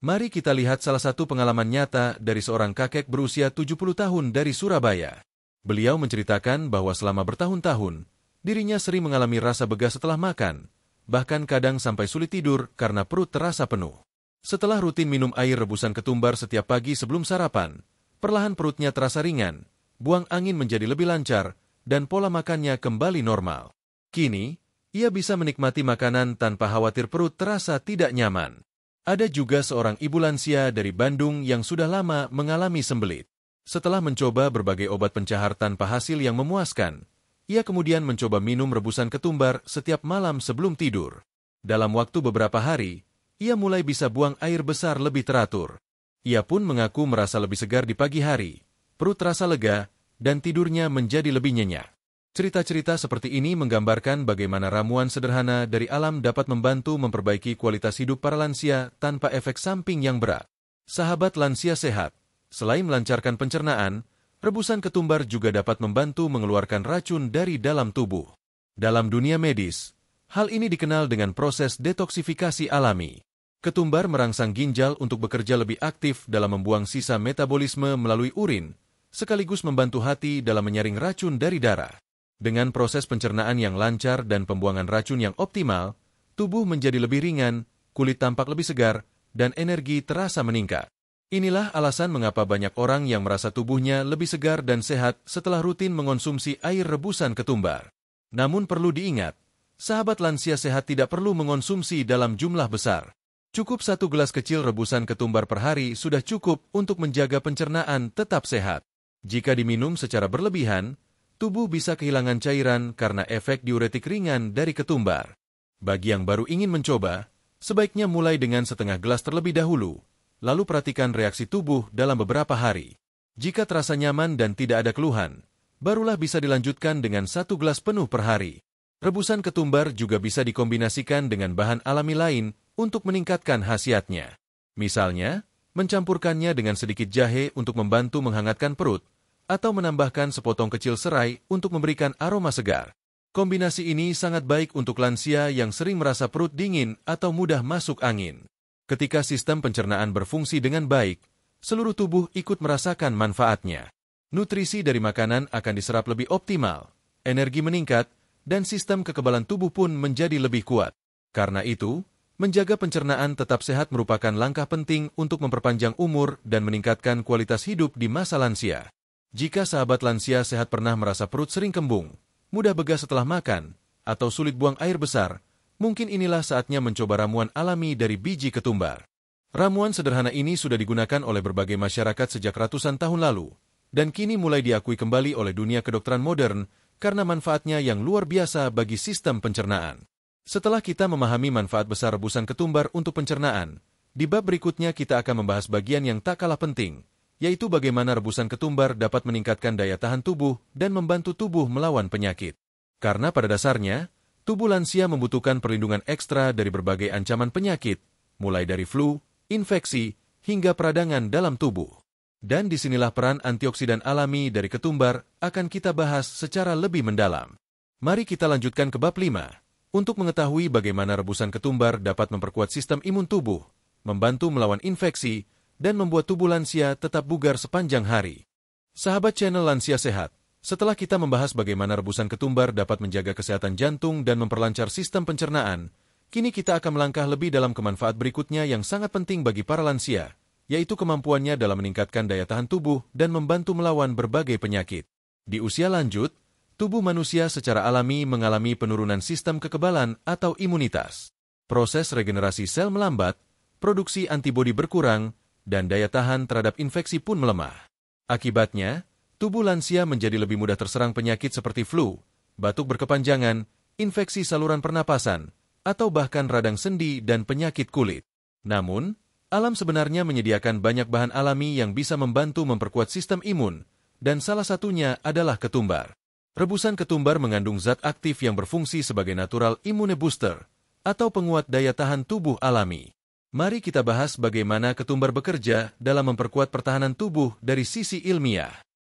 Mari kita lihat salah satu pengalaman nyata dari seorang kakek berusia 70 tahun dari Surabaya. Beliau menceritakan bahwa selama bertahun-tahun, dirinya sering mengalami rasa begah setelah makan, bahkan kadang sampai sulit tidur karena perut terasa penuh. Setelah rutin minum air rebusan ketumbar setiap pagi sebelum sarapan, perlahan perutnya terasa ringan, buang angin menjadi lebih lancar, dan pola makannya kembali normal. Kini, ia bisa menikmati makanan tanpa khawatir perut terasa tidak nyaman. Ada juga seorang ibu lansia dari Bandung yang sudah lama mengalami sembelit. Setelah mencoba berbagai obat pencahar tanpa hasil yang memuaskan, ia kemudian mencoba minum rebusan ketumbar setiap malam sebelum tidur. Dalam waktu beberapa hari, ia mulai bisa buang air besar lebih teratur. Ia pun mengaku merasa lebih segar di pagi hari, perut terasa lega, dan tidurnya menjadi lebih nyenyak. Cerita-cerita seperti ini menggambarkan bagaimana ramuan sederhana dari alam dapat membantu memperbaiki kualitas hidup para lansia tanpa efek samping yang berat. Sahabat lansia sehat, selain melancarkan pencernaan, rebusan ketumbar juga dapat membantu mengeluarkan racun dari dalam tubuh. Dalam dunia medis, hal ini dikenal dengan proses detoksifikasi alami. Ketumbar merangsang ginjal untuk bekerja lebih aktif dalam membuang sisa metabolisme melalui urin, sekaligus membantu hati dalam menyaring racun dari darah. Dengan proses pencernaan yang lancar dan pembuangan racun yang optimal, tubuh menjadi lebih ringan, kulit tampak lebih segar, dan energi terasa meningkat. Inilah alasan mengapa banyak orang yang merasa tubuhnya lebih segar dan sehat setelah rutin mengonsumsi air rebusan ketumbar. Namun perlu diingat, sahabat lansia sehat tidak perlu mengonsumsi dalam jumlah besar. Cukup 1 gelas kecil rebusan ketumbar per hari sudah cukup untuk menjaga pencernaan tetap sehat. Jika diminum secara berlebihan, tubuh bisa kehilangan cairan karena efek diuretik ringan dari ketumbar. Bagi yang baru ingin mencoba, sebaiknya mulai dengan setengah gelas terlebih dahulu, lalu perhatikan reaksi tubuh dalam beberapa hari. Jika terasa nyaman dan tidak ada keluhan, barulah bisa dilanjutkan dengan 1 gelas penuh per hari. Rebusan ketumbar juga bisa dikombinasikan dengan bahan alami lain untuk meningkatkan khasiatnya. Misalnya, mencampurkannya dengan sedikit jahe untuk membantu menghangatkan perut, atau menambahkan sepotong kecil serai untuk memberikan aroma segar. Kombinasi ini sangat baik untuk lansia yang sering merasa perut dingin atau mudah masuk angin. Ketika sistem pencernaan berfungsi dengan baik, seluruh tubuh ikut merasakan manfaatnya. Nutrisi dari makanan akan diserap lebih optimal, energi meningkat, dan sistem kekebalan tubuh pun menjadi lebih kuat. Karena itu, menjaga pencernaan tetap sehat merupakan langkah penting untuk memperpanjang umur dan meningkatkan kualitas hidup di masa lansia. Jika sahabat lansia sehat pernah merasa perut sering kembung, mudah begah setelah makan, atau sulit buang air besar, mungkin inilah saatnya mencoba ramuan alami dari biji ketumbar. Ramuan sederhana ini sudah digunakan oleh berbagai masyarakat sejak ratusan tahun lalu, dan kini mulai diakui kembali oleh dunia kedokteran modern karena manfaatnya yang luar biasa bagi sistem pencernaan. Setelah kita memahami manfaat besar rebusan ketumbar untuk pencernaan, di bab berikutnya kita akan membahas bagian yang tak kalah penting, yaitu bagaimana rebusan ketumbar dapat meningkatkan daya tahan tubuh dan membantu tubuh melawan penyakit. Karena pada dasarnya, tubuh lansia membutuhkan perlindungan ekstra dari berbagai ancaman penyakit, mulai dari flu, infeksi, hingga peradangan dalam tubuh. Dan disinilah peran antioksidan alami dari ketumbar akan kita bahas secara lebih mendalam. Mari kita lanjutkan ke bab 5. Untuk mengetahui bagaimana rebusan ketumbar dapat memperkuat sistem imun tubuh, membantu melawan infeksi, dan membuat tubuh lansia tetap bugar sepanjang hari. Sahabat channel Lansia Sehat, setelah kita membahas bagaimana rebusan ketumbar dapat menjaga kesehatan jantung dan memperlancar sistem pencernaan, kini kita akan melangkah lebih dalam kemanfaat berikutnya yang sangat penting bagi para lansia, yaitu kemampuannya dalam meningkatkan daya tahan tubuh dan membantu melawan berbagai penyakit. Di usia lanjut, tubuh manusia secara alami mengalami penurunan sistem kekebalan atau imunitas. Proses regenerasi sel melambat, produksi antibodi berkurang, dan daya tahan terhadap infeksi pun melemah. Akibatnya, tubuh lansia menjadi lebih mudah terserang penyakit seperti flu, batuk berkepanjangan, infeksi saluran pernapasan, atau bahkan radang sendi dan penyakit kulit. Namun, alam sebenarnya menyediakan banyak bahan alami yang bisa membantu memperkuat sistem imun, dan salah satunya adalah ketumbar. Rebusan ketumbar mengandung zat aktif yang berfungsi sebagai natural immune booster, atau penguat daya tahan tubuh alami. Mari kita bahas bagaimana ketumbar bekerja dalam memperkuat pertahanan tubuh dari sisi ilmiah.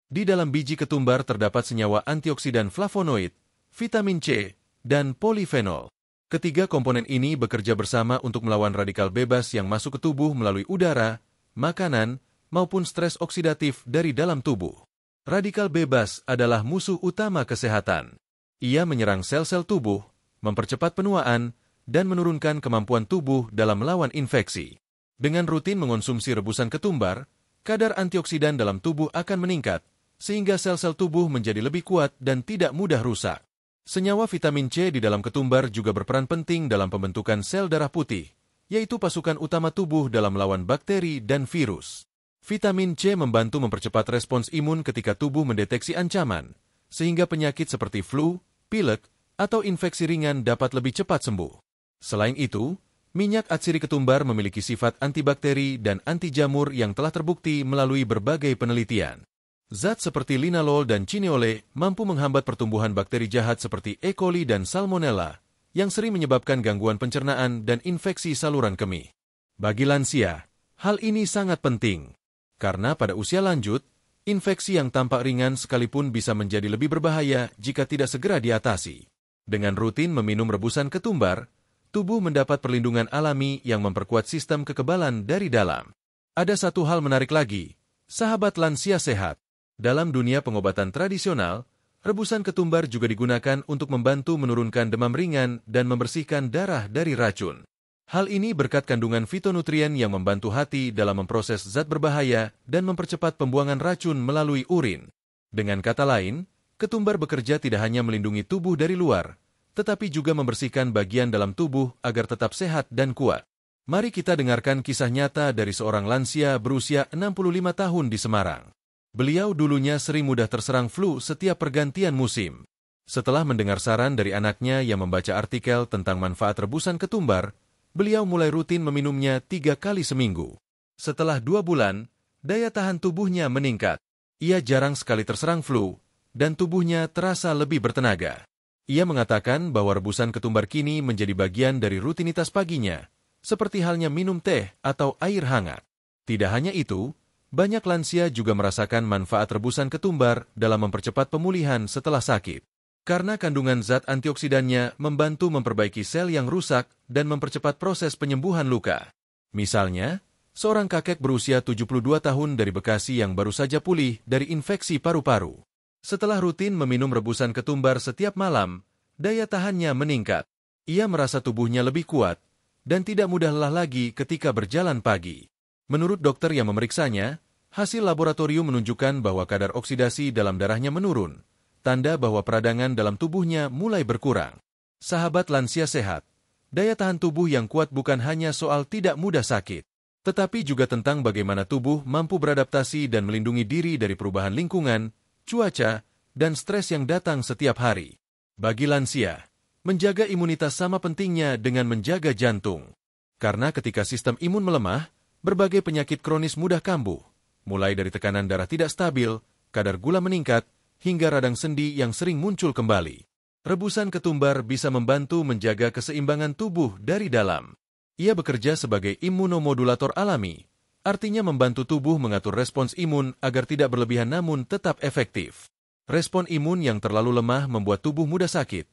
Di dalam biji ketumbar terdapat senyawa antioksidan flavonoid, vitamin C, dan polifenol. Ketiga komponen ini bekerja bersama untuk melawan radikal bebas yang masuk ke tubuh melalui udara, makanan, maupun stres oksidatif dari dalam tubuh. Radikal bebas adalah musuh utama kesehatan. Ia menyerang sel-sel tubuh, mempercepat penuaan, dan menurunkan kemampuan tubuh dalam melawan infeksi. Dengan rutin mengonsumsi rebusan ketumbar, kadar antioksidan dalam tubuh akan meningkat, sehingga sel-sel tubuh menjadi lebih kuat dan tidak mudah rusak. Senyawa vitamin C di dalam ketumbar juga berperan penting dalam pembentukan sel darah putih, yaitu pasukan utama tubuh dalam melawan bakteri dan virus. Vitamin C membantu mempercepat respons imun ketika tubuh mendeteksi ancaman, sehingga penyakit seperti flu, pilek, atau infeksi ringan dapat lebih cepat sembuh. Selain itu, minyak atsiri ketumbar memiliki sifat antibakteri dan anti jamur yang telah terbukti melalui berbagai penelitian. Zat seperti linalol dan cineole mampu menghambat pertumbuhan bakteri jahat seperti E. coli dan Salmonella, yang sering menyebabkan gangguan pencernaan dan infeksi saluran kemih. Bagi lansia, hal ini sangat penting, karena pada usia lanjut, infeksi yang tampak ringan sekalipun bisa menjadi lebih berbahaya jika tidak segera diatasi. Dengan rutin meminum rebusan ketumbar, tubuh mendapat perlindungan alami yang memperkuat sistem kekebalan dari dalam. Ada satu hal menarik lagi, sahabat lansia sehat. Dalam dunia pengobatan tradisional, rebusan ketumbar juga digunakan untuk membantu menurunkan demam ringan dan membersihkan darah dari racun. Hal ini berkat kandungan fitonutrien yang membantu hati dalam memproses zat berbahaya dan mempercepat pembuangan racun melalui urin. Dengan kata lain, ketumbar bekerja tidak hanya melindungi tubuh dari luar, tetapi juga membersihkan bagian dalam tubuh agar tetap sehat dan kuat. Mari kita dengarkan kisah nyata dari seorang lansia berusia 65 tahun di Semarang. Beliau dulunya sering mudah terserang flu setiap pergantian musim. Setelah mendengar saran dari anaknya yang membaca artikel tentang manfaat rebusan ketumbar, beliau mulai rutin meminumnya 3 kali seminggu. Setelah 2 bulan, daya tahan tubuhnya meningkat. Ia jarang sekali terserang flu, dan tubuhnya terasa lebih bertenaga. Ia mengatakan bahwa rebusan ketumbar kini menjadi bagian dari rutinitas paginya, seperti halnya minum teh atau air hangat. Tidak hanya itu, banyak lansia juga merasakan manfaat rebusan ketumbar dalam mempercepat pemulihan setelah sakit. Karena kandungan zat antioksidannya membantu memperbaiki sel yang rusak dan mempercepat proses penyembuhan luka. Misalnya, seorang kakek berusia 72 tahun dari Bekasi yang baru saja pulih dari infeksi paru-paru. Setelah rutin meminum rebusan ketumbar setiap malam, daya tahannya meningkat. Ia merasa tubuhnya lebih kuat dan tidak mudah lelah lagi ketika berjalan pagi. Menurut dokter yang memeriksanya, hasil laboratorium menunjukkan bahwa kadar oksidasi dalam darahnya menurun, tanda bahwa peradangan dalam tubuhnya mulai berkurang. Sahabat lansia sehat, daya tahan tubuh yang kuat bukan hanya soal tidak mudah sakit, tetapi juga tentang bagaimana tubuh mampu beradaptasi dan melindungi diri dari perubahan lingkungan, cuaca, dan stres yang datang setiap hari. Bagi lansia, menjaga imunitas sama pentingnya dengan menjaga jantung. Karena ketika sistem imun melemah, berbagai penyakit kronis mudah kambuh, mulai dari tekanan darah tidak stabil, kadar gula meningkat, hingga radang sendi yang sering muncul kembali. Rebusan ketumbar bisa membantu menjaga keseimbangan tubuh dari dalam. Ia bekerja sebagai imunomodulator alami, artinya membantu tubuh mengatur respons imun agar tidak berlebihan namun tetap efektif. Respon imun yang terlalu lemah membuat tubuh mudah sakit,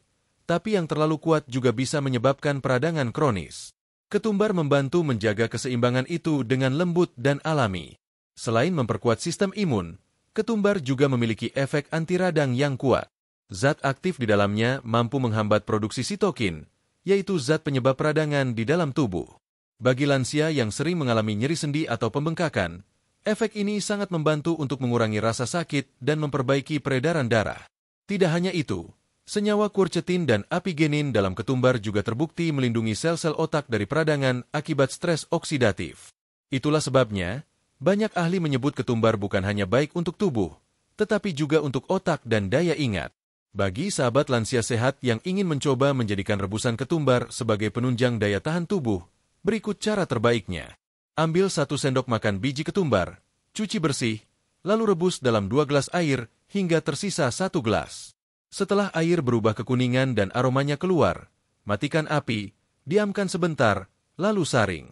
tapi yang terlalu kuat juga bisa menyebabkan peradangan kronis. Ketumbar membantu menjaga keseimbangan itu dengan lembut dan alami. Selain memperkuat sistem imun, ketumbar juga memiliki efek anti radang yang kuat. Zat aktif di dalamnya mampu menghambat produksi sitokin, yaitu zat penyebab peradangan di dalam tubuh. Bagi lansia yang sering mengalami nyeri sendi atau pembengkakan, efek ini sangat membantu untuk mengurangi rasa sakit dan memperbaiki peredaran darah. Tidak hanya itu, senyawa quercetin dan apigenin dalam ketumbar juga terbukti melindungi sel-sel otak dari peradangan akibat stres oksidatif. Itulah sebabnya, banyak ahli menyebut ketumbar bukan hanya baik untuk tubuh, tetapi juga untuk otak dan daya ingat. Bagi sahabat lansia sehat yang ingin mencoba menjadikan rebusan ketumbar sebagai penunjang daya tahan tubuh, berikut cara terbaiknya. Ambil 1 sendok makan biji ketumbar, cuci bersih, lalu rebus dalam 2 gelas air hingga tersisa 1 gelas. Setelah air berubah kekuningan dan aromanya keluar, matikan api, diamkan sebentar, lalu saring.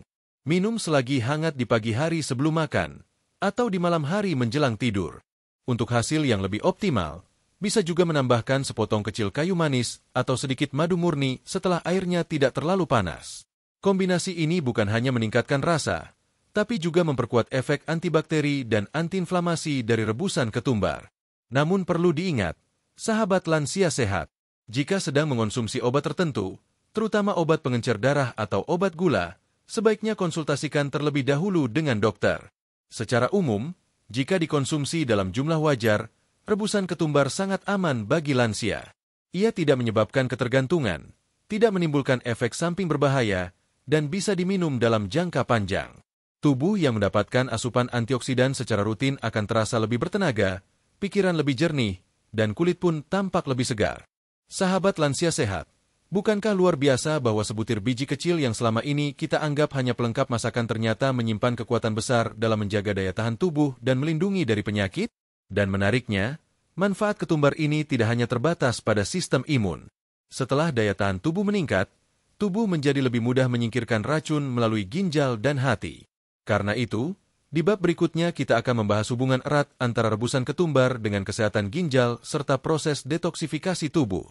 Minum selagi hangat di pagi hari sebelum makan, atau di malam hari menjelang tidur. Untuk hasil yang lebih optimal, bisa juga menambahkan sepotong kecil kayu manis atau sedikit madu murni setelah airnya tidak terlalu panas. Kombinasi ini bukan hanya meningkatkan rasa, tapi juga memperkuat efek antibakteri dan antiinflamasi dari rebusan ketumbar. Namun perlu diingat, sahabat lansia sehat, jika sedang mengonsumsi obat tertentu, terutama obat pengencer darah atau obat gula, sebaiknya konsultasikan terlebih dahulu dengan dokter. Secara umum, jika dikonsumsi dalam jumlah wajar, rebusan ketumbar sangat aman bagi lansia. Ia tidak menyebabkan ketergantungan, tidak menimbulkan efek samping berbahaya, dan bisa diminum dalam jangka panjang. Tubuh yang mendapatkan asupan antioksidan secara rutin akan terasa lebih bertenaga, pikiran lebih jernih, dan kulit pun tampak lebih segar. Sahabat lansia sehat, bukankah luar biasa bahwa sebutir biji kecil yang selama ini kita anggap hanya pelengkap masakan ternyata menyimpan kekuatan besar dalam menjaga daya tahan tubuh dan melindungi dari penyakit? Dan menariknya, manfaat ketumbar ini tidak hanya terbatas pada sistem imun. Setelah daya tahan tubuh meningkat, tubuh menjadi lebih mudah menyingkirkan racun melalui ginjal dan hati. Karena itu, di bab berikutnya kita akan membahas hubungan erat antara rebusan ketumbar dengan kesehatan ginjal serta proses detoksifikasi tubuh.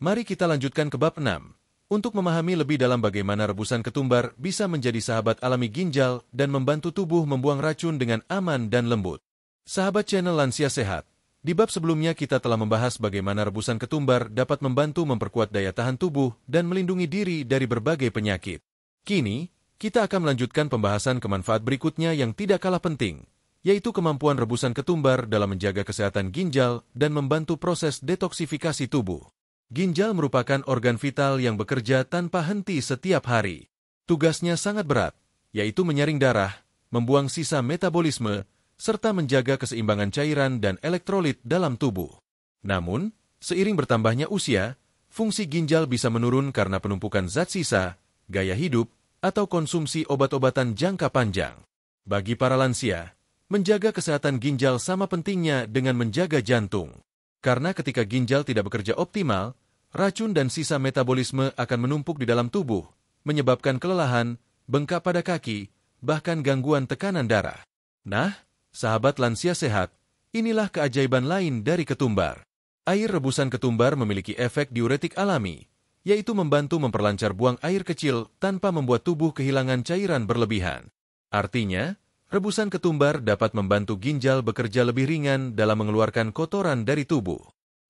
Mari kita lanjutkan ke bab 6, untuk memahami lebih dalam bagaimana rebusan ketumbar bisa menjadi sahabat alami ginjal dan membantu tubuh membuang racun dengan aman dan lembut. Sahabat channel Lansia Sehat, di bab sebelumnya kita telah membahas bagaimana rebusan ketumbar dapat membantu memperkuat daya tahan tubuh dan melindungi diri dari berbagai penyakit. Kini, kita akan melanjutkan pembahasan ke manfaat berikutnya yang tidak kalah penting, yaitu kemampuan rebusan ketumbar dalam menjaga kesehatan ginjal dan membantu proses detoksifikasi tubuh. Ginjal merupakan organ vital yang bekerja tanpa henti setiap hari. Tugasnya sangat berat, yaitu menyaring darah, membuang sisa metabolisme, serta menjaga keseimbangan cairan dan elektrolit dalam tubuh. Namun, seiring bertambahnya usia, fungsi ginjal bisa menurun karena penumpukan zat sisa, gaya hidup, atau konsumsi obat-obatan jangka panjang. Bagi para lansia, menjaga kesehatan ginjal sama pentingnya dengan menjaga jantung. Karena ketika ginjal tidak bekerja optimal, racun dan sisa metabolisme akan menumpuk di dalam tubuh, menyebabkan kelelahan, bengkak pada kaki, bahkan gangguan tekanan darah. Nah, sahabat lansia sehat, inilah keajaiban lain dari ketumbar. Air rebusan ketumbar memiliki efek diuretik alami, yaitu membantu memperlancar buang air kecil tanpa membuat tubuh kehilangan cairan berlebihan. Artinya, rebusan ketumbar dapat membantu ginjal bekerja lebih ringan dalam mengeluarkan kotoran dari tubuh.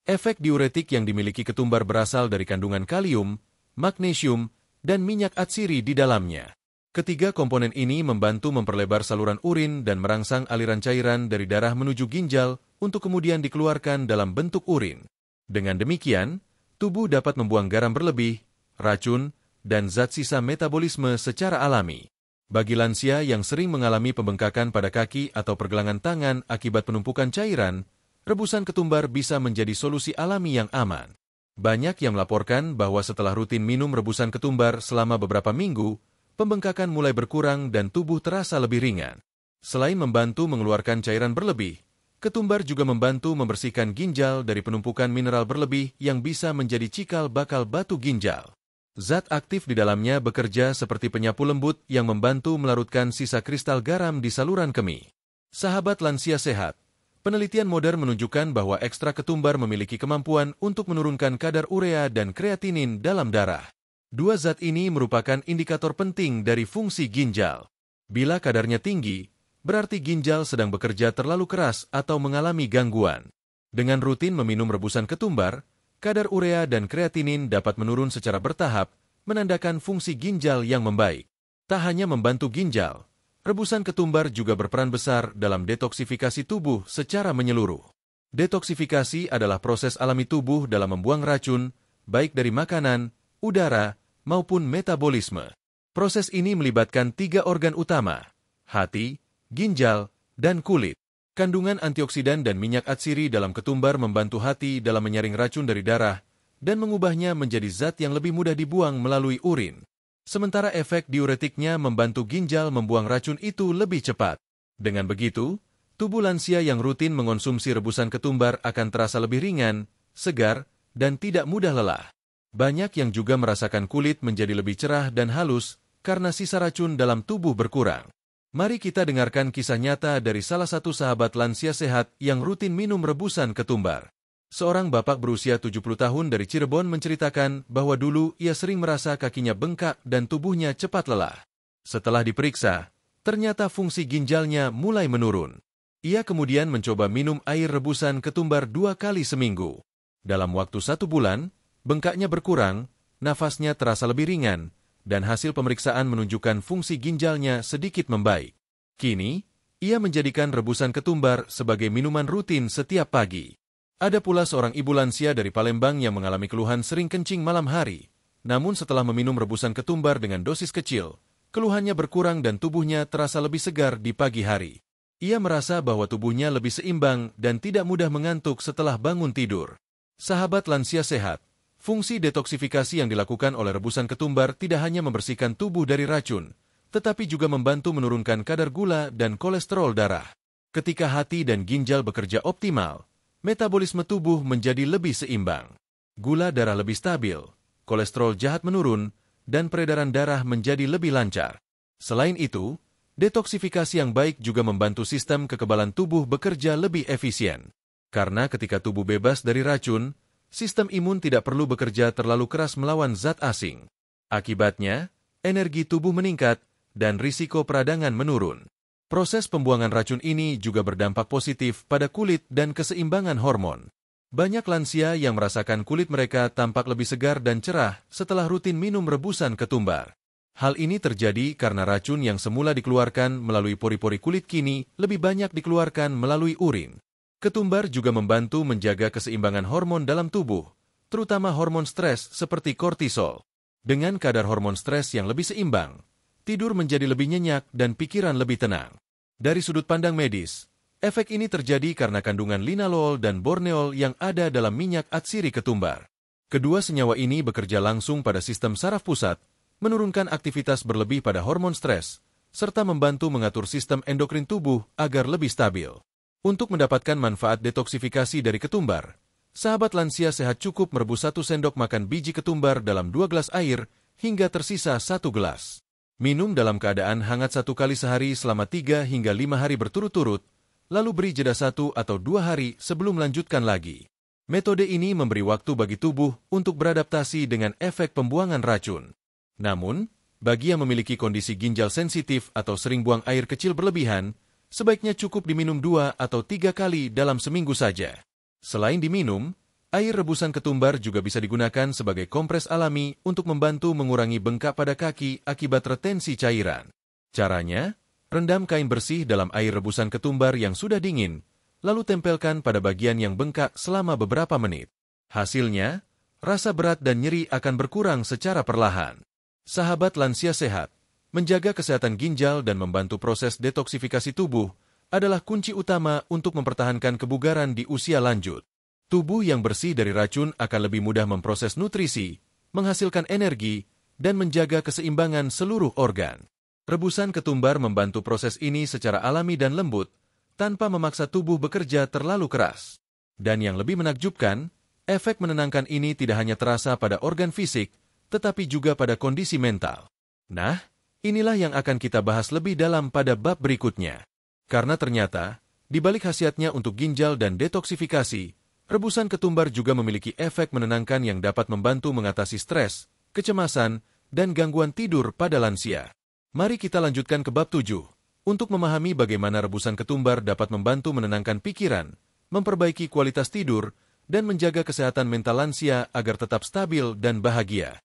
Efek diuretik yang dimiliki ketumbar berasal dari kandungan kalium, magnesium, dan minyak atsiri di dalamnya. Ketiga komponen ini membantu memperlebar saluran urin dan merangsang aliran cairan dari darah menuju ginjal untuk kemudian dikeluarkan dalam bentuk urin. Dengan demikian, tubuh dapat membuang garam berlebih, racun, dan zat sisa metabolisme secara alami. Bagi lansia yang sering mengalami pembengkakan pada kaki atau pergelangan tangan akibat penumpukan cairan, rebusan ketumbar bisa menjadi solusi alami yang aman. Banyak yang melaporkan bahwa setelah rutin minum rebusan ketumbar selama beberapa minggu, pembengkakan mulai berkurang dan tubuh terasa lebih ringan. Selain membantu mengeluarkan cairan berlebih, ketumbar juga membantu membersihkan ginjal dari penumpukan mineral berlebih yang bisa menjadi cikal bakal batu ginjal. Zat aktif di dalamnya bekerja seperti penyapu lembut yang membantu melarutkan sisa kristal garam di saluran kemih. Sahabat lansia sehat, penelitian modern menunjukkan bahwa ekstrak ketumbar memiliki kemampuan untuk menurunkan kadar urea dan kreatinin dalam darah. Dua zat ini merupakan indikator penting dari fungsi ginjal. Bila kadarnya tinggi, berarti ginjal sedang bekerja terlalu keras atau mengalami gangguan. Dengan rutin meminum rebusan ketumbar, kadar urea dan kreatinin dapat menurun secara bertahap, menandakan fungsi ginjal yang membaik. Tak hanya membantu ginjal, rebusan ketumbar juga berperan besar dalam detoksifikasi tubuh secara menyeluruh. Detoksifikasi adalah proses alami tubuh dalam membuang racun, baik dari makanan, udara, maupun metabolisme. Proses ini melibatkan 3 organ utama, hati, ginjal, dan kulit. Kandungan antioksidan dan minyak atsiri dalam ketumbar membantu hati dalam menyaring racun dari darah dan mengubahnya menjadi zat yang lebih mudah dibuang melalui urin. Sementara efek diuretiknya membantu ginjal membuang racun itu lebih cepat. Dengan begitu, tubuh lansia yang rutin mengonsumsi rebusan ketumbar akan terasa lebih ringan, segar, dan tidak mudah lelah. Banyak yang juga merasakan kulit menjadi lebih cerah dan halus karena sisa racun dalam tubuh berkurang. Mari kita dengarkan kisah nyata dari salah satu sahabat lansia sehat yang rutin minum rebusan ketumbar. Seorang bapak berusia 70 tahun dari Cirebon menceritakan bahwa dulu ia sering merasa kakinya bengkak dan tubuhnya cepat lelah. Setelah diperiksa, ternyata fungsi ginjalnya mulai menurun. Ia kemudian mencoba minum air rebusan ketumbar 2 kali seminggu. Dalam waktu 1 bulan, bengkaknya berkurang, nafasnya terasa lebih ringan, dan hasil pemeriksaan menunjukkan fungsi ginjalnya sedikit membaik. Kini, ia menjadikan rebusan ketumbar sebagai minuman rutin setiap pagi. Ada pula seorang ibu lansia dari Palembang yang mengalami keluhan sering kencing malam hari. Namun setelah meminum rebusan ketumbar dengan dosis kecil, keluhannya berkurang dan tubuhnya terasa lebih segar di pagi hari. Ia merasa bahwa tubuhnya lebih seimbang dan tidak mudah mengantuk setelah bangun tidur. Sahabat lansia sehat, fungsi detoksifikasi yang dilakukan oleh rebusan ketumbar tidak hanya membersihkan tubuh dari racun, tetapi juga membantu menurunkan kadar gula dan kolesterol darah. Ketika hati dan ginjal bekerja optimal, metabolisme tubuh menjadi lebih seimbang. Gula darah lebih stabil, kolesterol jahat menurun, dan peredaran darah menjadi lebih lancar. Selain itu, detoksifikasi yang baik juga membantu sistem kekebalan tubuh bekerja lebih efisien. Karena ketika tubuh bebas dari racun, sistem imun tidak perlu bekerja terlalu keras melawan zat asing. Akibatnya, energi tubuh meningkat dan risiko peradangan menurun. Proses pembuangan racun ini juga berdampak positif pada kulit dan keseimbangan hormon. Banyak lansia yang merasakan kulit mereka tampak lebih segar dan cerah setelah rutin minum rebusan ketumbar. Hal ini terjadi karena racun yang semula dikeluarkan melalui pori-pori kulit kini lebih banyak dikeluarkan melalui urin. Ketumbar juga membantu menjaga keseimbangan hormon dalam tubuh, terutama hormon stres seperti kortisol. Dengan kadar hormon stres yang lebih seimbang, tidur menjadi lebih nyenyak dan pikiran lebih tenang. Dari sudut pandang medis, efek ini terjadi karena kandungan linalool dan borneol yang ada dalam minyak atsiri ketumbar. Kedua senyawa ini bekerja langsung pada sistem saraf pusat, menurunkan aktivitas berlebih pada hormon stres, serta membantu mengatur sistem endokrin tubuh agar lebih stabil. Untuk mendapatkan manfaat detoksifikasi dari ketumbar, sahabat lansia sehat cukup merebus 1 sendok makan biji ketumbar dalam 2 gelas air hingga tersisa 1 gelas. Minum dalam keadaan hangat 1 kali sehari selama 3 hingga 5 hari berturut-turut, lalu beri jeda 1 atau 2 hari sebelum melanjutkan lagi. Metode ini memberi waktu bagi tubuh untuk beradaptasi dengan efek pembuangan racun. Namun, bagi yang memiliki kondisi ginjal sensitif atau sering buang air kecil berlebihan, sebaiknya cukup diminum 2 atau 3 kali dalam seminggu saja. Selain diminum, air rebusan ketumbar juga bisa digunakan sebagai kompres alami untuk membantu mengurangi bengkak pada kaki akibat retensi cairan. Caranya, rendam kain bersih dalam air rebusan ketumbar yang sudah dingin, lalu tempelkan pada bagian yang bengkak selama beberapa menit. Hasilnya, rasa berat dan nyeri akan berkurang secara perlahan. Sahabat lansia sehat, menjaga kesehatan ginjal dan membantu proses detoksifikasi tubuh adalah kunci utama untuk mempertahankan kebugaran di usia lanjut. Tubuh yang bersih dari racun akan lebih mudah memproses nutrisi, menghasilkan energi, dan menjaga keseimbangan seluruh organ. Rebusan ketumbar membantu proses ini secara alami dan lembut, tanpa memaksa tubuh bekerja terlalu keras. Dan yang lebih menakjubkan, efek menenangkan ini tidak hanya terasa pada organ fisik, tetapi juga pada kondisi mental. Nah, inilah yang akan kita bahas lebih dalam pada bab berikutnya. Karena ternyata, di balik khasiatnya untuk ginjal dan detoksifikasi, rebusan ketumbar juga memiliki efek menenangkan yang dapat membantu mengatasi stres, kecemasan, dan gangguan tidur pada lansia. Mari kita lanjutkan ke bab 7, untuk memahami bagaimana rebusan ketumbar dapat membantu menenangkan pikiran, memperbaiki kualitas tidur, dan menjaga kesehatan mental lansia agar tetap stabil dan bahagia.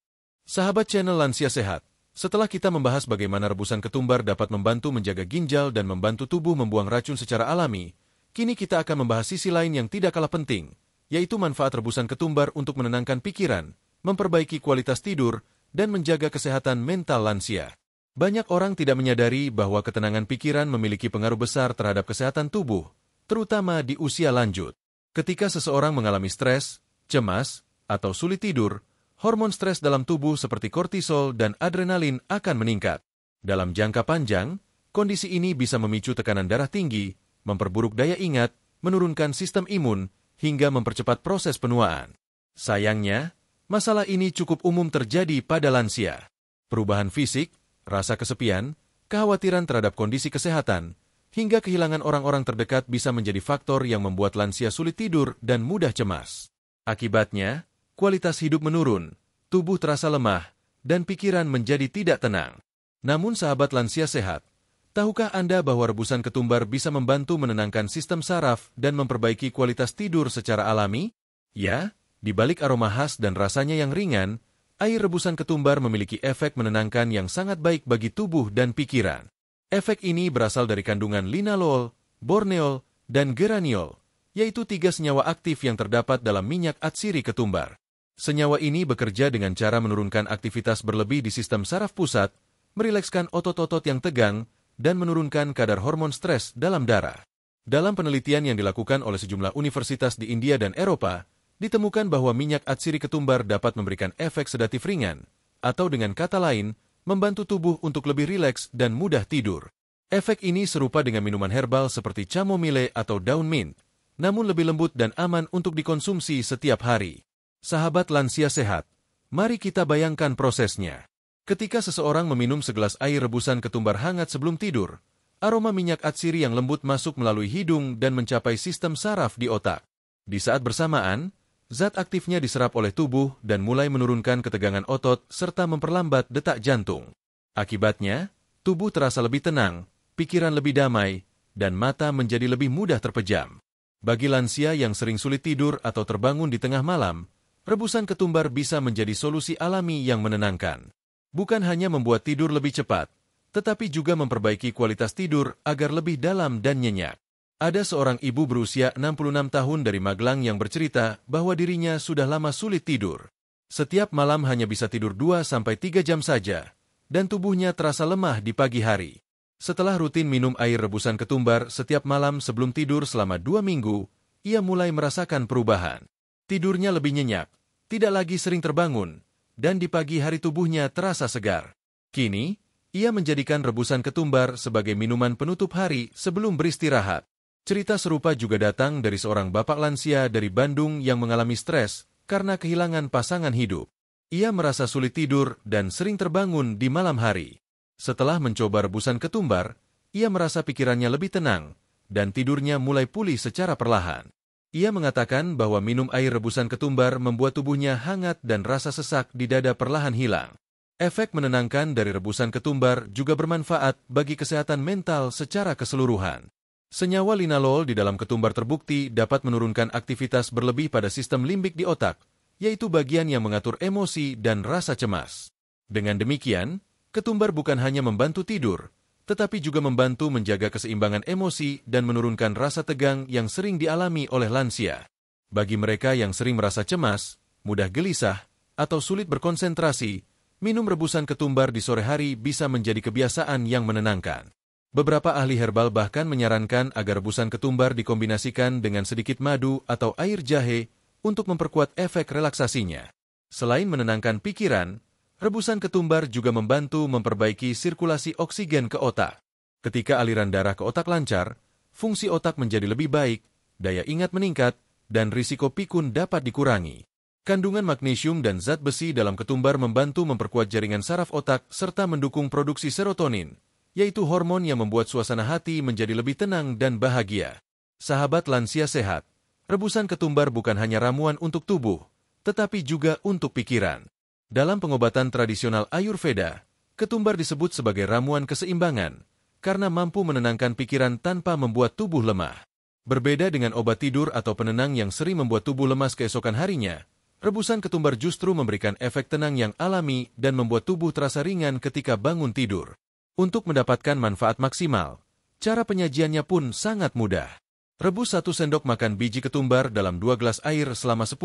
Sahabat channel Lansia Sehat, setelah kita membahas bagaimana rebusan ketumbar dapat membantu menjaga ginjal dan membantu tubuh membuang racun secara alami, kini kita akan membahas sisi lain yang tidak kalah penting, yaitu manfaat rebusan ketumbar untuk menenangkan pikiran, memperbaiki kualitas tidur, dan menjaga kesehatan mental lansia. Banyak orang tidak menyadari bahwa ketenangan pikiran memiliki pengaruh besar terhadap kesehatan tubuh, terutama di usia lanjut. Ketika seseorang mengalami stres, cemas, atau sulit tidur, hormon stres dalam tubuh seperti kortisol dan adrenalin akan meningkat. Dalam jangka panjang, kondisi ini bisa memicu tekanan darah tinggi, memperburuk daya ingat, menurunkan sistem imun, hingga mempercepat proses penuaan. Sayangnya, masalah ini cukup umum terjadi pada lansia. Perubahan fisik, rasa kesepian, kekhawatiran terhadap kondisi kesehatan, hingga kehilangan orang-orang terdekat bisa menjadi faktor yang membuat lansia sulit tidur dan mudah cemas. Akibatnya, kualitas hidup menurun, tubuh terasa lemah, dan pikiran menjadi tidak tenang. Namun sahabat lansia sehat, tahukah Anda bahwa rebusan ketumbar bisa membantu menenangkan sistem saraf dan memperbaiki kualitas tidur secara alami? Ya, di balik aroma khas dan rasanya yang ringan, Air rebusan ketumbar memiliki efek menenangkan yang sangat baik bagi tubuh dan pikiran. Efek ini berasal dari kandungan linalool, borneol, dan geraniol, yaitu 3 senyawa aktif yang terdapat dalam minyak atsiri ketumbar. Senyawa ini bekerja dengan cara menurunkan aktivitas berlebih di sistem saraf pusat, merilekskan otot-otot yang tegang, dan menurunkan kadar hormon stres dalam darah. Dalam penelitian yang dilakukan oleh sejumlah universitas di India dan Eropa, ditemukan bahwa minyak atsiri ketumbar dapat memberikan efek sedatif ringan, atau dengan kata lain, membantu tubuh untuk lebih rileks dan mudah tidur. Efek ini serupa dengan minuman herbal seperti chamomile atau daun mint, namun lebih lembut dan aman untuk dikonsumsi setiap hari. Sahabat lansia sehat, mari kita bayangkan prosesnya. Ketika seseorang meminum segelas air rebusan ketumbar hangat sebelum tidur, aroma minyak atsiri yang lembut masuk melalui hidung dan mencapai sistem saraf di otak. Di saat bersamaan, zat aktifnya diserap oleh tubuh dan mulai menurunkan ketegangan otot serta memperlambat detak jantung. Akibatnya, tubuh terasa lebih tenang, pikiran lebih damai, dan mata menjadi lebih mudah terpejam. Bagi lansia yang sering sulit tidur atau terbangun di tengah malam, rebusan ketumbar bisa menjadi solusi alami yang menenangkan. Bukan hanya membuat tidur lebih cepat, tetapi juga memperbaiki kualitas tidur agar lebih dalam dan nyenyak. Ada seorang ibu berusia 66 tahun dari Magelang yang bercerita bahwa dirinya sudah lama sulit tidur. Setiap malam hanya bisa tidur 2-3 jam saja, dan tubuhnya terasa lemah di pagi hari. Setelah rutin minum air rebusan ketumbar setiap malam sebelum tidur selama 2 minggu, ia mulai merasakan perubahan. Tidurnya lebih nyenyak, tidak lagi sering terbangun, dan di pagi hari tubuhnya terasa segar. Kini, ia menjadikan rebusan ketumbar sebagai minuman penutup hari sebelum beristirahat. Cerita serupa juga datang dari seorang bapak lansia dari Bandung yang mengalami stres karena kehilangan pasangan hidup. Ia merasa sulit tidur dan sering terbangun di malam hari. Setelah mencoba rebusan ketumbar, ia merasa pikirannya lebih tenang dan tidurnya mulai pulih secara perlahan. Ia mengatakan bahwa minum air rebusan ketumbar membuat tubuhnya hangat dan rasa sesak di dada perlahan hilang. Efek menenangkan dari rebusan ketumbar juga bermanfaat bagi kesehatan mental secara keseluruhan. Senyawa linalool di dalam ketumbar terbukti dapat menurunkan aktivitas berlebih pada sistem limbik di otak, yaitu bagian yang mengatur emosi dan rasa cemas. Dengan demikian, ketumbar bukan hanya membantu tidur, tetapi juga membantu menjaga keseimbangan emosi dan menurunkan rasa tegang yang sering dialami oleh lansia. Bagi mereka yang sering merasa cemas, mudah gelisah, atau sulit berkonsentrasi, minum rebusan ketumbar di sore hari bisa menjadi kebiasaan yang menenangkan. Beberapa ahli herbal bahkan menyarankan agar rebusan ketumbar dikombinasikan dengan sedikit madu atau air jahe untuk memperkuat efek relaksasinya. Selain menenangkan pikiran, rebusan ketumbar juga membantu memperbaiki sirkulasi oksigen ke otak. Ketika aliran darah ke otak lancar, fungsi otak menjadi lebih baik, daya ingat meningkat, dan risiko pikun dapat dikurangi. Kandungan magnesium dan zat besi dalam ketumbar membantu memperkuat jaringan saraf otak serta mendukung produksi serotonin, yaitu hormon yang membuat suasana hati menjadi lebih tenang dan bahagia. Sahabat lansia sehat, rebusan ketumbar bukan hanya ramuan untuk tubuh, tetapi juga untuk pikiran. Dalam pengobatan tradisional Ayurveda, ketumbar disebut sebagai ramuan keseimbangan, karena mampu menenangkan pikiran tanpa membuat tubuh lemah. Berbeda dengan obat tidur atau penenang yang sering membuat tubuh lemas keesokan harinya, rebusan ketumbar justru memberikan efek tenang yang alami dan membuat tubuh terasa ringan ketika bangun tidur. Untuk mendapatkan manfaat maksimal, cara penyajiannya pun sangat mudah. Rebus 1 sendok makan biji ketumbar dalam 2 gelas air selama 10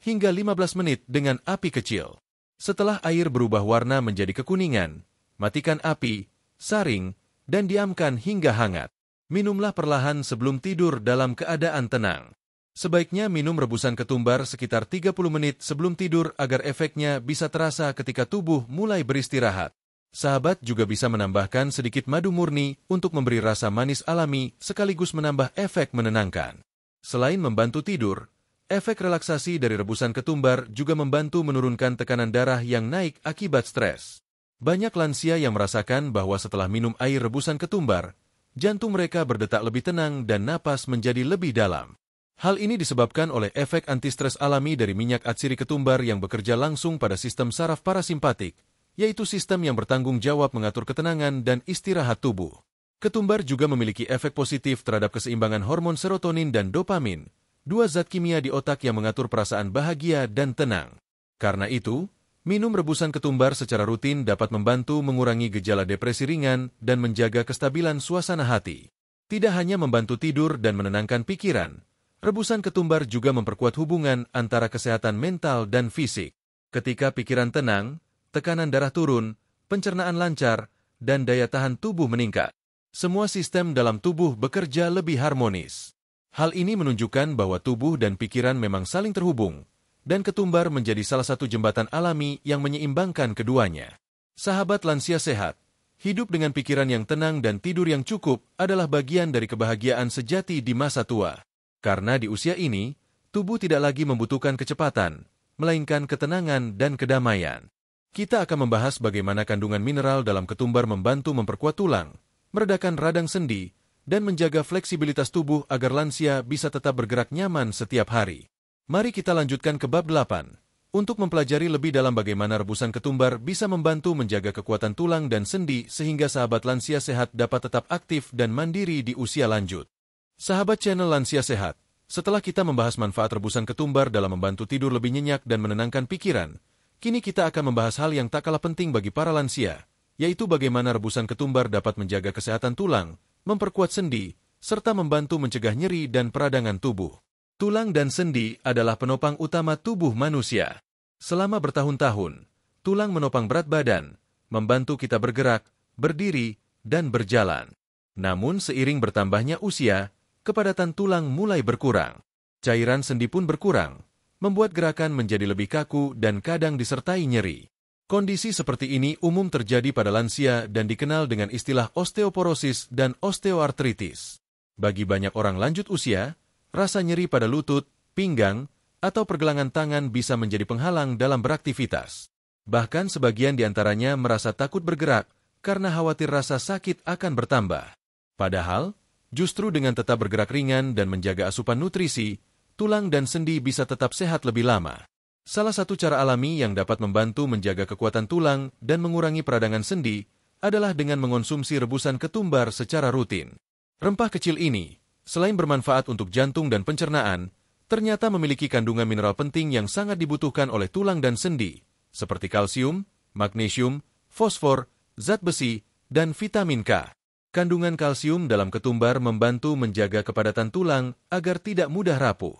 hingga 15 menit dengan api kecil. Setelah air berubah warna menjadi kekuningan, matikan api, saring, dan diamkan hingga hangat. Minumlah perlahan sebelum tidur dalam keadaan tenang. Sebaiknya minum rebusan ketumbar sekitar 30 menit sebelum tidur agar efeknya bisa terasa ketika tubuh mulai beristirahat. Sahabat juga bisa menambahkan sedikit madu murni untuk memberi rasa manis alami sekaligus menambah efek menenangkan. Selain membantu tidur, efek relaksasi dari rebusan ketumbar juga membantu menurunkan tekanan darah yang naik akibat stres. Banyak lansia yang merasakan bahwa setelah minum air rebusan ketumbar, jantung mereka berdetak lebih tenang dan napas menjadi lebih dalam. Hal ini disebabkan oleh efek antistres alami dari minyak atsiri ketumbar yang bekerja langsung pada sistem saraf parasimpatik, yaitu sistem yang bertanggung jawab mengatur ketenangan dan istirahat tubuh. Ketumbar juga memiliki efek positif terhadap keseimbangan hormon serotonin dan dopamin, 2 zat kimia di otak yang mengatur perasaan bahagia dan tenang. Karena itu, Minum rebusan ketumbar secara rutin dapat membantu mengurangi gejala depresi ringan dan menjaga kestabilan suasana hati. Tidak hanya membantu tidur dan menenangkan pikiran, rebusan ketumbar juga memperkuat hubungan antara kesehatan mental dan fisik. Ketika pikiran tenang, tekanan darah turun, pencernaan lancar, dan daya tahan tubuh meningkat. Semua sistem dalam tubuh bekerja lebih harmonis. Hal ini menunjukkan bahwa tubuh dan pikiran memang saling terhubung, dan ketumbar menjadi salah satu jembatan alami yang menyeimbangkan keduanya. Sahabat lansia sehat, hidup dengan pikiran yang tenang dan tidur yang cukup adalah bagian dari kebahagiaan sejati di masa tua. Karena di usia ini, tubuh tidak lagi membutuhkan kecepatan, melainkan ketenangan dan kedamaian. Kita akan membahas bagaimana kandungan mineral dalam ketumbar membantu memperkuat tulang, meredakan radang sendi, dan menjaga fleksibilitas tubuh agar lansia bisa tetap bergerak nyaman setiap hari. Mari kita lanjutkan ke bab 8, untuk mempelajari lebih dalam bagaimana rebusan ketumbar bisa membantu menjaga kekuatan tulang dan sendi sehingga sahabat lansia sehat dapat tetap aktif dan mandiri di usia lanjut. Sahabat channel Lansia Sehat, setelah kita membahas manfaat rebusan ketumbar dalam membantu tidur lebih nyenyak dan menenangkan pikiran, kini kita akan membahas hal yang tak kalah penting bagi para lansia, yaitu bagaimana rebusan ketumbar dapat menjaga kesehatan tulang, memperkuat sendi, serta membantu mencegah nyeri dan peradangan tubuh. Tulang dan sendi adalah penopang utama tubuh manusia. Selama bertahun-tahun, tulang menopang berat badan, membantu kita bergerak, berdiri, dan berjalan. Namun seiring bertambahnya usia, kepadatan tulang mulai berkurang. Cairan sendi pun berkurang, membuat gerakan menjadi lebih kaku dan kadang disertai nyeri. Kondisi seperti ini umum terjadi pada lansia dan dikenal dengan istilah osteoporosis dan osteoartritis. Bagi banyak orang lanjut usia, rasa nyeri pada lutut, pinggang, atau pergelangan tangan bisa menjadi penghalang dalam beraktivitas. Bahkan sebagian di antaranya merasa takut bergerak karena khawatir rasa sakit akan bertambah. Padahal, justru dengan tetap bergerak ringan dan menjaga asupan nutrisi, tulang dan sendi bisa tetap sehat lebih lama. Salah satu cara alami yang dapat membantu menjaga kekuatan tulang dan mengurangi peradangan sendi adalah dengan mengonsumsi rebusan ketumbar secara rutin. Rempah kecil ini, selain bermanfaat untuk jantung dan pencernaan, ternyata memiliki kandungan mineral penting yang sangat dibutuhkan oleh tulang dan sendi, seperti kalsium, magnesium, fosfor, zat besi, dan vitamin K. Kandungan kalsium dalam ketumbar membantu menjaga kepadatan tulang agar tidak mudah rapuh.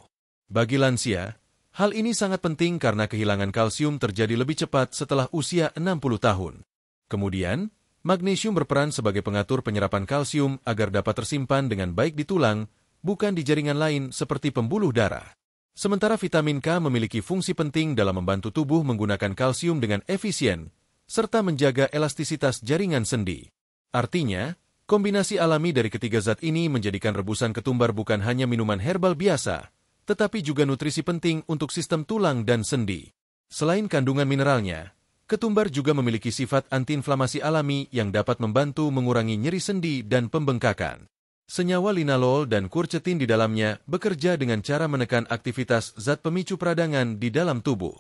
Bagi lansia, hal ini sangat penting karena kehilangan kalsium terjadi lebih cepat setelah usia 60 tahun. Kemudian, magnesium berperan sebagai pengatur penyerapan kalsium agar dapat tersimpan dengan baik di tulang, bukan di jaringan lain seperti pembuluh darah. Sementara vitamin K memiliki fungsi penting dalam membantu tubuh menggunakan kalsium dengan efisien, serta menjaga elastisitas jaringan sendi. Artinya, kombinasi alami dari ketiga zat ini menjadikan rebusan ketumbar bukan hanya minuman herbal biasa, tetapi juga nutrisi penting untuk sistem tulang dan sendi. Selain kandungan mineralnya, ketumbar juga memiliki sifat antiinflamasi alami yang dapat membantu mengurangi nyeri sendi dan pembengkakan. Senyawa linalol dan quercetin di dalamnya bekerja dengan cara menekan aktivitas zat pemicu peradangan di dalam tubuh.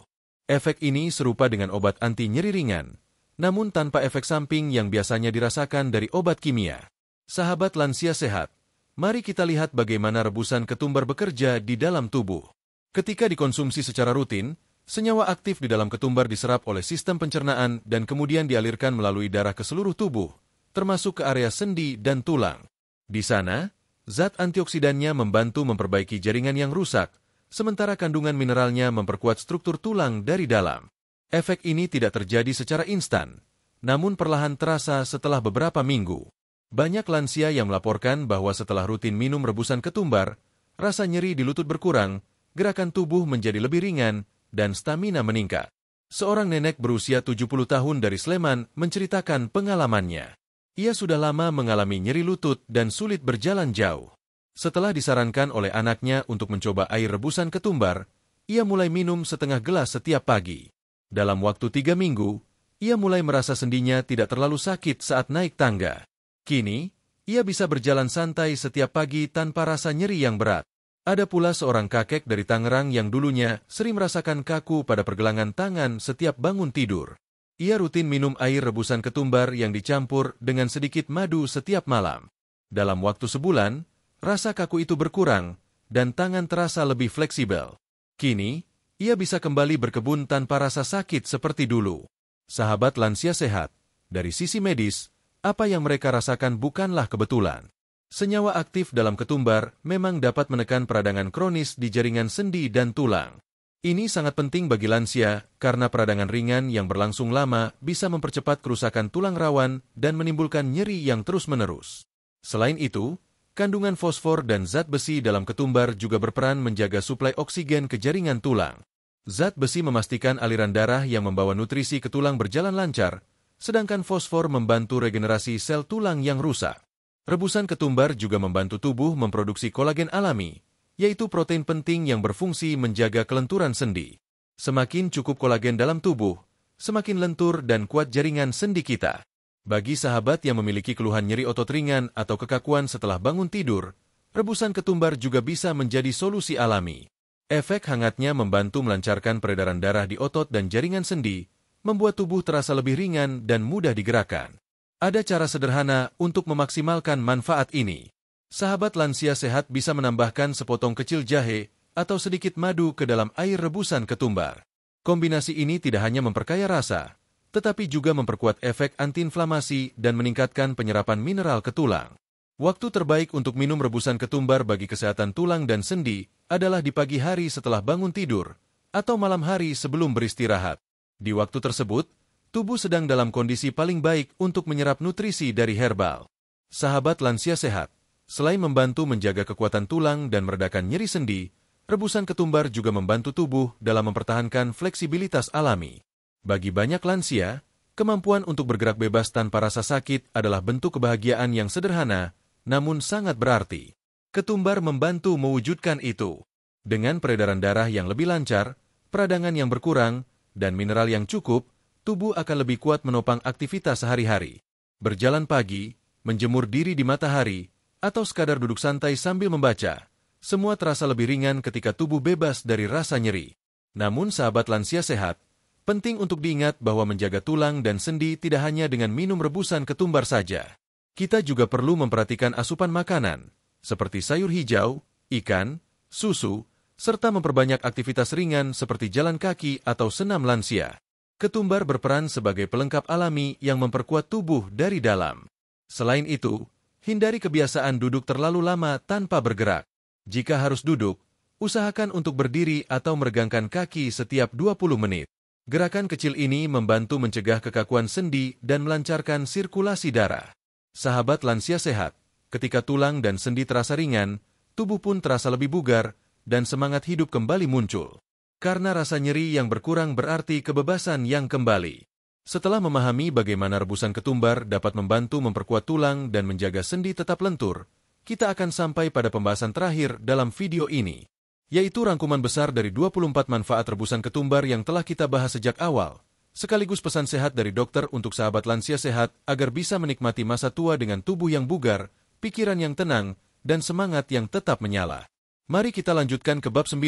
Efek ini serupa dengan obat anti nyeri ringan, namun tanpa efek samping yang biasanya dirasakan dari obat kimia. Sahabat lansia sehat, mari kita lihat bagaimana rebusan ketumbar bekerja di dalam tubuh. Ketika dikonsumsi secara rutin, senyawa aktif di dalam ketumbar diserap oleh sistem pencernaan dan kemudian dialirkan melalui darah ke seluruh tubuh, termasuk ke area sendi dan tulang. Di sana, zat antioksidannya membantu memperbaiki jaringan yang rusak, sementara kandungan mineralnya memperkuat struktur tulang dari dalam. Efek ini tidak terjadi secara instan, namun perlahan terasa setelah beberapa minggu. Banyak lansia yang melaporkan bahwa setelah rutin minum rebusan ketumbar, rasa nyeri di lutut berkurang, gerakan tubuh menjadi lebih ringan, dan stamina meningkat. Seorang nenek berusia 70 tahun dari Sleman menceritakan pengalamannya. Ia sudah lama mengalami nyeri lutut dan sulit berjalan jauh. Setelah disarankan oleh anaknya untuk mencoba air rebusan ketumbar, ia mulai minum setengah gelas setiap pagi. Dalam waktu 3 minggu, ia mulai merasa sendinya tidak terlalu sakit saat naik tangga. Kini, ia bisa berjalan santai setiap pagi tanpa rasa nyeri yang berat. Ada pula seorang kakek dari Tangerang yang dulunya sering merasakan kaku pada pergelangan tangan setiap bangun tidur. Ia rutin minum air rebusan ketumbar yang dicampur dengan sedikit madu setiap malam. Dalam waktu sebulan, rasa kaku itu berkurang, dan tangan terasa lebih fleksibel. Kini, ia bisa kembali berkebun tanpa rasa sakit seperti dulu. Sahabat lansia sehat, dari sisi medis, apa yang mereka rasakan bukanlah kebetulan. Senyawa aktif dalam ketumbar memang dapat menekan peradangan kronis di jaringan sendi dan tulang. Ini sangat penting bagi lansia karena peradangan ringan yang berlangsung lama bisa mempercepat kerusakan tulang rawan dan menimbulkan nyeri yang terus-menerus. Selain itu, kandungan fosfor dan zat besi dalam ketumbar juga berperan menjaga suplai oksigen ke jaringan tulang. Zat besi memastikan aliran darah yang membawa nutrisi ke tulang berjalan lancar, sedangkan fosfor membantu regenerasi sel tulang yang rusak. Rebusan ketumbar juga membantu tubuh memproduksi kolagen alami, yaitu protein penting yang berfungsi menjaga kelenturan sendi. Semakin cukup kolagen dalam tubuh, semakin lentur dan kuat jaringan sendi kita. Bagi sahabat yang memiliki keluhan nyeri otot ringan atau kekakuan setelah bangun tidur, rebusan ketumbar juga bisa menjadi solusi alami. Efek hangatnya membantu melancarkan peredaran darah di otot dan jaringan sendi, membuat tubuh terasa lebih ringan dan mudah digerakkan. Ada cara sederhana untuk memaksimalkan manfaat ini. Sahabat lansia sehat bisa menambahkan sepotong kecil jahe atau sedikit madu ke dalam air rebusan ketumbar. Kombinasi ini tidak hanya memperkaya rasa, tetapi juga memperkuat efek antiinflamasi dan meningkatkan penyerapan mineral ke tulang. Waktu terbaik untuk minum rebusan ketumbar bagi kesehatan tulang dan sendi adalah di pagi hari setelah bangun tidur atau malam hari sebelum beristirahat. Di waktu tersebut, tubuh sedang dalam kondisi paling baik untuk menyerap nutrisi dari herbal. Sahabat lansia sehat, selain membantu menjaga kekuatan tulang dan meredakan nyeri sendi, rebusan ketumbar juga membantu tubuh dalam mempertahankan fleksibilitas alami. Bagi banyak lansia, kemampuan untuk bergerak bebas tanpa rasa sakit adalah bentuk kebahagiaan yang sederhana, namun sangat berarti. Ketumbar membantu mewujudkan itu. Dengan peredaran darah yang lebih lancar, peradangan yang berkurang, dan mineral yang cukup, tubuh akan lebih kuat menopang aktivitas sehari-hari. Berjalan pagi, menjemur diri di matahari, atau sekadar duduk santai sambil membaca, semua terasa lebih ringan ketika tubuh bebas dari rasa nyeri. Namun sahabat lansia sehat, penting untuk diingat bahwa menjaga tulang dan sendi tidak hanya dengan minum rebusan ketumbar saja. Kita juga perlu memperhatikan asupan makanan, seperti sayur hijau, ikan, susu, serta memperbanyak aktivitas ringan seperti jalan kaki atau senam lansia. Ketumbar berperan sebagai pelengkap alami yang memperkuat tubuh dari dalam. Selain itu, hindari kebiasaan duduk terlalu lama tanpa bergerak. Jika harus duduk, usahakan untuk berdiri atau meregangkan kaki setiap 20 menit. Gerakan kecil ini membantu mencegah kekakuan sendi dan melancarkan sirkulasi darah. Sahabat lansia sehat, ketika tulang dan sendi terasa ringan, tubuh pun terasa lebih bugar dan semangat hidup kembali muncul. Karena rasa nyeri yang berkurang berarti kebebasan yang kembali. Setelah memahami bagaimana rebusan ketumbar dapat membantu memperkuat tulang dan menjaga sendi tetap lentur, kita akan sampai pada pembahasan terakhir dalam video ini, yaitu rangkuman besar dari 24 manfaat rebusan ketumbar yang telah kita bahas sejak awal, sekaligus pesan sehat dari dokter untuk sahabat lansia sehat agar bisa menikmati masa tua dengan tubuh yang bugar, pikiran yang tenang, dan semangat yang tetap menyala. Mari kita lanjutkan ke bab 9.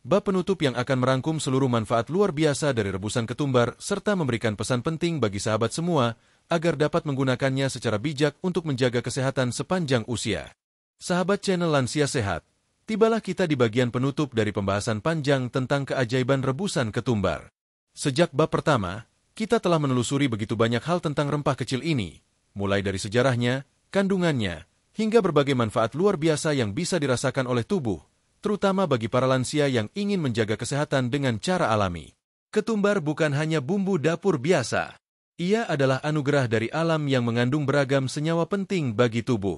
Bab penutup yang akan merangkum seluruh manfaat luar biasa dari rebusan ketumbar serta memberikan pesan penting bagi sahabat semua agar dapat menggunakannya secara bijak untuk menjaga kesehatan sepanjang usia. Sahabat channel Lansia Sehat, tibalah kita di bagian penutup dari pembahasan panjang tentang keajaiban rebusan ketumbar. Sejak bab pertama, kita telah menelusuri begitu banyak hal tentang rempah kecil ini, mulai dari sejarahnya, kandungannya, hingga berbagai manfaat luar biasa yang bisa dirasakan oleh tubuh, terutama bagi para lansia yang ingin menjaga kesehatan dengan cara alami. Ketumbar bukan hanya bumbu dapur biasa. Ia adalah anugerah dari alam yang mengandung beragam senyawa penting bagi tubuh.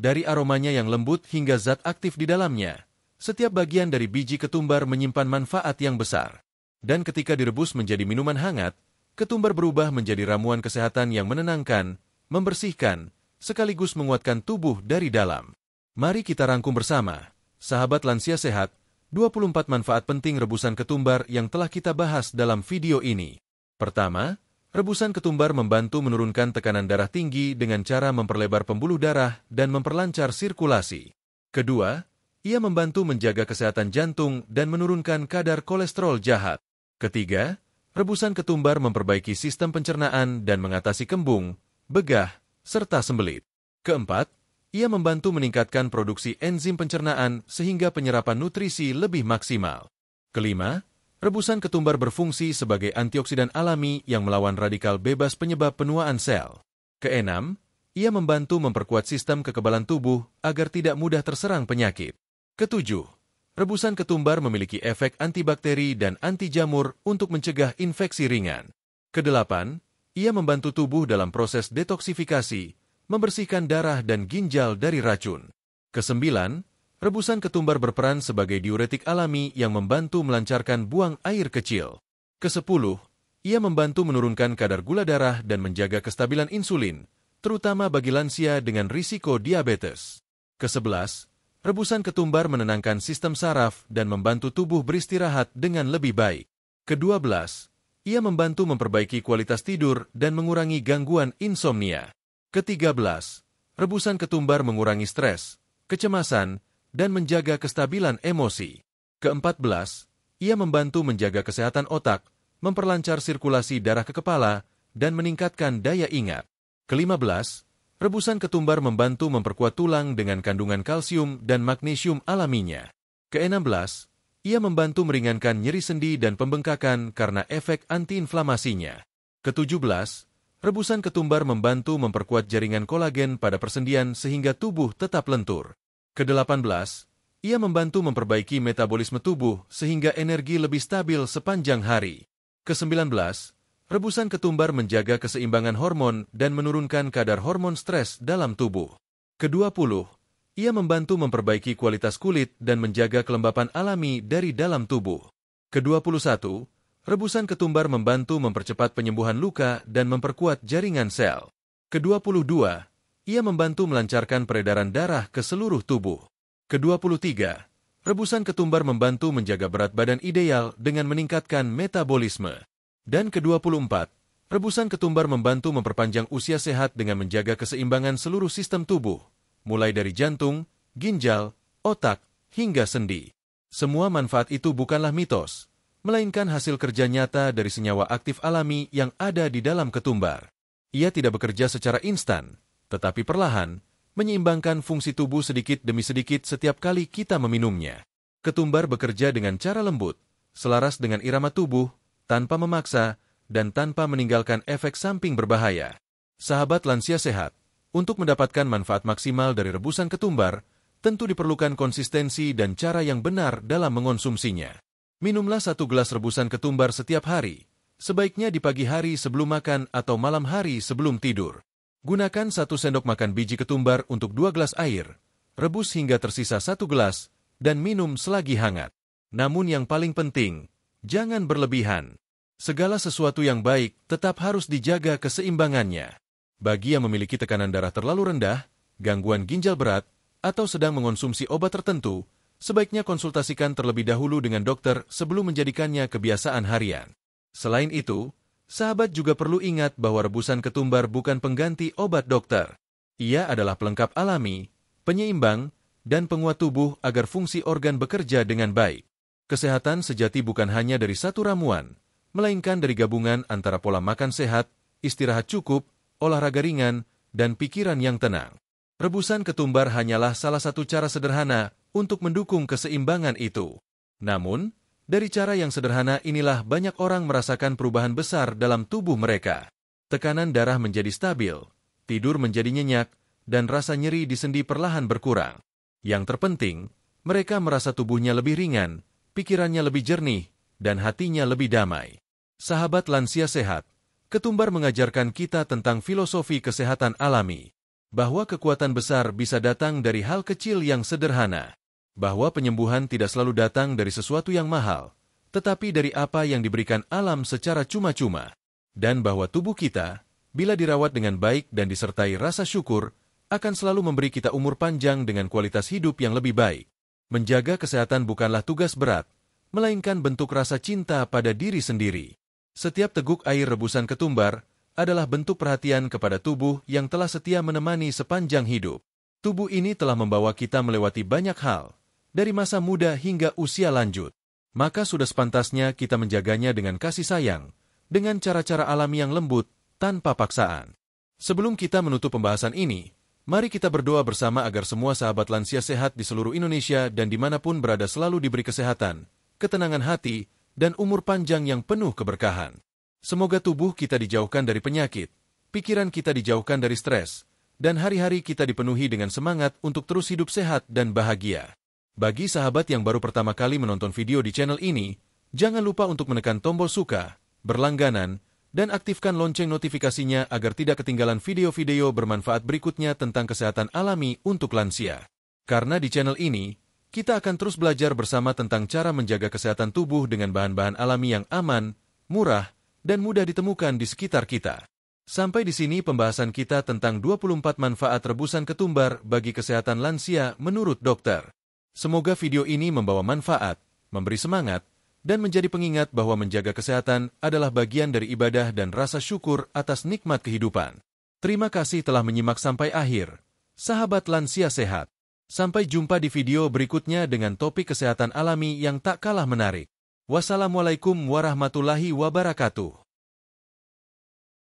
Dari aromanya yang lembut hingga zat aktif di dalamnya, setiap bagian dari biji ketumbar menyimpan manfaat yang besar. Dan ketika direbus menjadi minuman hangat, ketumbar berubah menjadi ramuan kesehatan yang menenangkan, membersihkan, sekaligus menguatkan tubuh dari dalam. Mari kita rangkum bersama. Sahabat lansia sehat, 24 manfaat penting rebusan ketumbar yang telah kita bahas dalam video ini. Pertama, rebusan ketumbar membantu menurunkan tekanan darah tinggi dengan cara memperlebar pembuluh darah dan memperlancar sirkulasi. Kedua, ia membantu menjaga kesehatan jantung dan menurunkan kadar kolesterol jahat. Ketiga, rebusan ketumbar memperbaiki sistem pencernaan dan mengatasi kembung, begah, serta sembelit. Keempat, ia membantu meningkatkan produksi enzim pencernaan sehingga penyerapan nutrisi lebih maksimal. Kelima, Rebusan ketumbar berfungsi sebagai antioksidan alami yang melawan radikal bebas penyebab penuaan sel. Keenam, ia membantu memperkuat sistem kekebalan tubuh agar tidak mudah terserang penyakit. Ketujuh, rebusan ketumbar memiliki efek antibakteri dan anti jamur untuk mencegah infeksi ringan. Kedelapan, ia membantu tubuh dalam proses detoksifikasi, membersihkan darah dan ginjal dari racun. Kesembilan, rebusan ketumbar berperan sebagai diuretik alami yang membantu melancarkan buang air kecil. Kesepuluh, ia membantu menurunkan kadar gula darah dan menjaga kestabilan insulin, terutama bagi lansia dengan risiko diabetes. Kesebelas, rebusan ketumbar menenangkan sistem saraf dan membantu tubuh beristirahat dengan lebih baik. Kedua belas, ia membantu memperbaiki kualitas tidur dan mengurangi gangguan insomnia. Ketiga belas, rebusan ketumbar mengurangi stres, kecemasan, dan menjaga kestabilan emosi. Keempat-belas, ia membantu menjaga kesehatan otak, memperlancar sirkulasi darah ke kepala, dan meningkatkan daya ingat. Kelima-belas, rebusan ketumbar membantu memperkuat tulang dengan kandungan kalsium dan magnesium alaminya. Keenam-belas, ia membantu meringankan nyeri sendi dan pembengkakan karena efek antiinflamasinya. Ketujuh-belas, rebusan ketumbar membantu memperkuat jaringan kolagen pada persendian sehingga tubuh tetap lentur. Ke-18, ia membantu memperbaiki metabolisme tubuh sehingga energi lebih stabil sepanjang hari. Ke-19, rebusan ketumbar menjaga keseimbangan hormon dan menurunkan kadar hormon stres dalam tubuh. Ke-20, ia membantu memperbaiki kualitas kulit dan menjaga kelembapan alami dari dalam tubuh. Ke-21, rebusan ketumbar membantu mempercepat penyembuhan luka dan memperkuat jaringan sel. Ke-22, ia membantu melancarkan peredaran darah ke seluruh tubuh. Ke-23, rebusan ketumbar membantu menjaga berat badan ideal dengan meningkatkan metabolisme. Dan ke-24, rebusan ketumbar membantu memperpanjang usia sehat dengan menjaga keseimbangan seluruh sistem tubuh, mulai dari jantung, ginjal, otak, hingga sendi. Semua manfaat itu bukanlah mitos, melainkan hasil kerja nyata dari senyawa aktif alami yang ada di dalam ketumbar. Ia tidak bekerja secara instan, tetapi perlahan, menyeimbangkan fungsi tubuh sedikit demi sedikit setiap kali kita meminumnya. Ketumbar bekerja dengan cara lembut, selaras dengan irama tubuh, tanpa memaksa, dan tanpa meninggalkan efek samping berbahaya. Sahabat lansia sehat, untuk mendapatkan manfaat maksimal dari rebusan ketumbar, tentu diperlukan konsistensi dan cara yang benar dalam mengonsumsinya. Minumlah 1 gelas rebusan ketumbar setiap hari, sebaiknya di pagi hari sebelum makan atau malam hari sebelum tidur. Gunakan 1 sendok makan biji ketumbar untuk 2 gelas air, rebus hingga tersisa 1 gelas, dan minum selagi hangat. Namun yang paling penting, jangan berlebihan. Segala sesuatu yang baik tetap harus dijaga keseimbangannya. Bagi yang memiliki tekanan darah terlalu rendah, gangguan ginjal berat, atau sedang mengonsumsi obat tertentu, sebaiknya konsultasikan terlebih dahulu dengan dokter sebelum menjadikannya kebiasaan harian. Selain itu, sahabat juga perlu ingat bahwa rebusan ketumbar bukan pengganti obat dokter. Ia adalah pelengkap alami, penyeimbang, dan penguat tubuh agar fungsi organ bekerja dengan baik. Kesehatan sejati bukan hanya dari satu ramuan, melainkan dari gabungan antara pola makan sehat, istirahat cukup, olahraga ringan, dan pikiran yang tenang. Rebusan ketumbar hanyalah salah satu cara sederhana untuk mendukung keseimbangan itu. Namun, dari cara yang sederhana inilah banyak orang merasakan perubahan besar dalam tubuh mereka. Tekanan darah menjadi stabil, tidur menjadi nyenyak, dan rasa nyeri di sendi perlahan berkurang. Yang terpenting, mereka merasa tubuhnya lebih ringan, pikirannya lebih jernih, dan hatinya lebih damai. Sahabat lansia sehat, ketumbar mengajarkan kita tentang filosofi kesehatan alami, bahwa kekuatan besar bisa datang dari hal kecil yang sederhana. Bahwa penyembuhan tidak selalu datang dari sesuatu yang mahal, tetapi dari apa yang diberikan alam secara cuma-cuma. Dan bahwa tubuh kita, bila dirawat dengan baik dan disertai rasa syukur, akan selalu memberi kita umur panjang dengan kualitas hidup yang lebih baik. Menjaga kesehatan bukanlah tugas berat, melainkan bentuk rasa cinta pada diri sendiri. Setiap teguk air rebusan ketumbar adalah bentuk perhatian kepada tubuh yang telah setia menemani sepanjang hidup. Tubuh ini telah membawa kita melewati banyak hal, dari masa muda hingga usia lanjut. Maka sudah sepantasnya kita menjaganya dengan kasih sayang, dengan cara-cara alami yang lembut, tanpa paksaan. Sebelum kita menutup pembahasan ini, mari kita berdoa bersama agar semua sahabat lansia sehat di seluruh Indonesia dan dimanapun berada selalu diberi kesehatan, ketenangan hati, dan umur panjang yang penuh keberkahan. Semoga tubuh kita dijauhkan dari penyakit, pikiran kita dijauhkan dari stres, dan hari-hari kita dipenuhi dengan semangat untuk terus hidup sehat dan bahagia. Bagi sahabat yang baru pertama kali menonton video di channel ini, jangan lupa untuk menekan tombol suka, berlangganan, dan aktifkan lonceng notifikasinya agar tidak ketinggalan video-video bermanfaat berikutnya tentang kesehatan alami untuk lansia. Karena di channel ini, kita akan terus belajar bersama tentang cara menjaga kesehatan tubuh dengan bahan-bahan alami yang aman, murah, dan mudah ditemukan di sekitar kita. Sampai di sini pembahasan kita tentang 24 manfaat rebusan ketumbar bagi kesehatan lansia menurut dokter. Semoga video ini membawa manfaat, memberi semangat, dan menjadi pengingat bahwa menjaga kesehatan adalah bagian dari ibadah dan rasa syukur atas nikmat kehidupan. Terima kasih telah menyimak sampai akhir. Sahabat lansia sehat. Sampai jumpa di video berikutnya dengan topik kesehatan alami yang tak kalah menarik. Wassalamualaikum warahmatullahi wabarakatuh.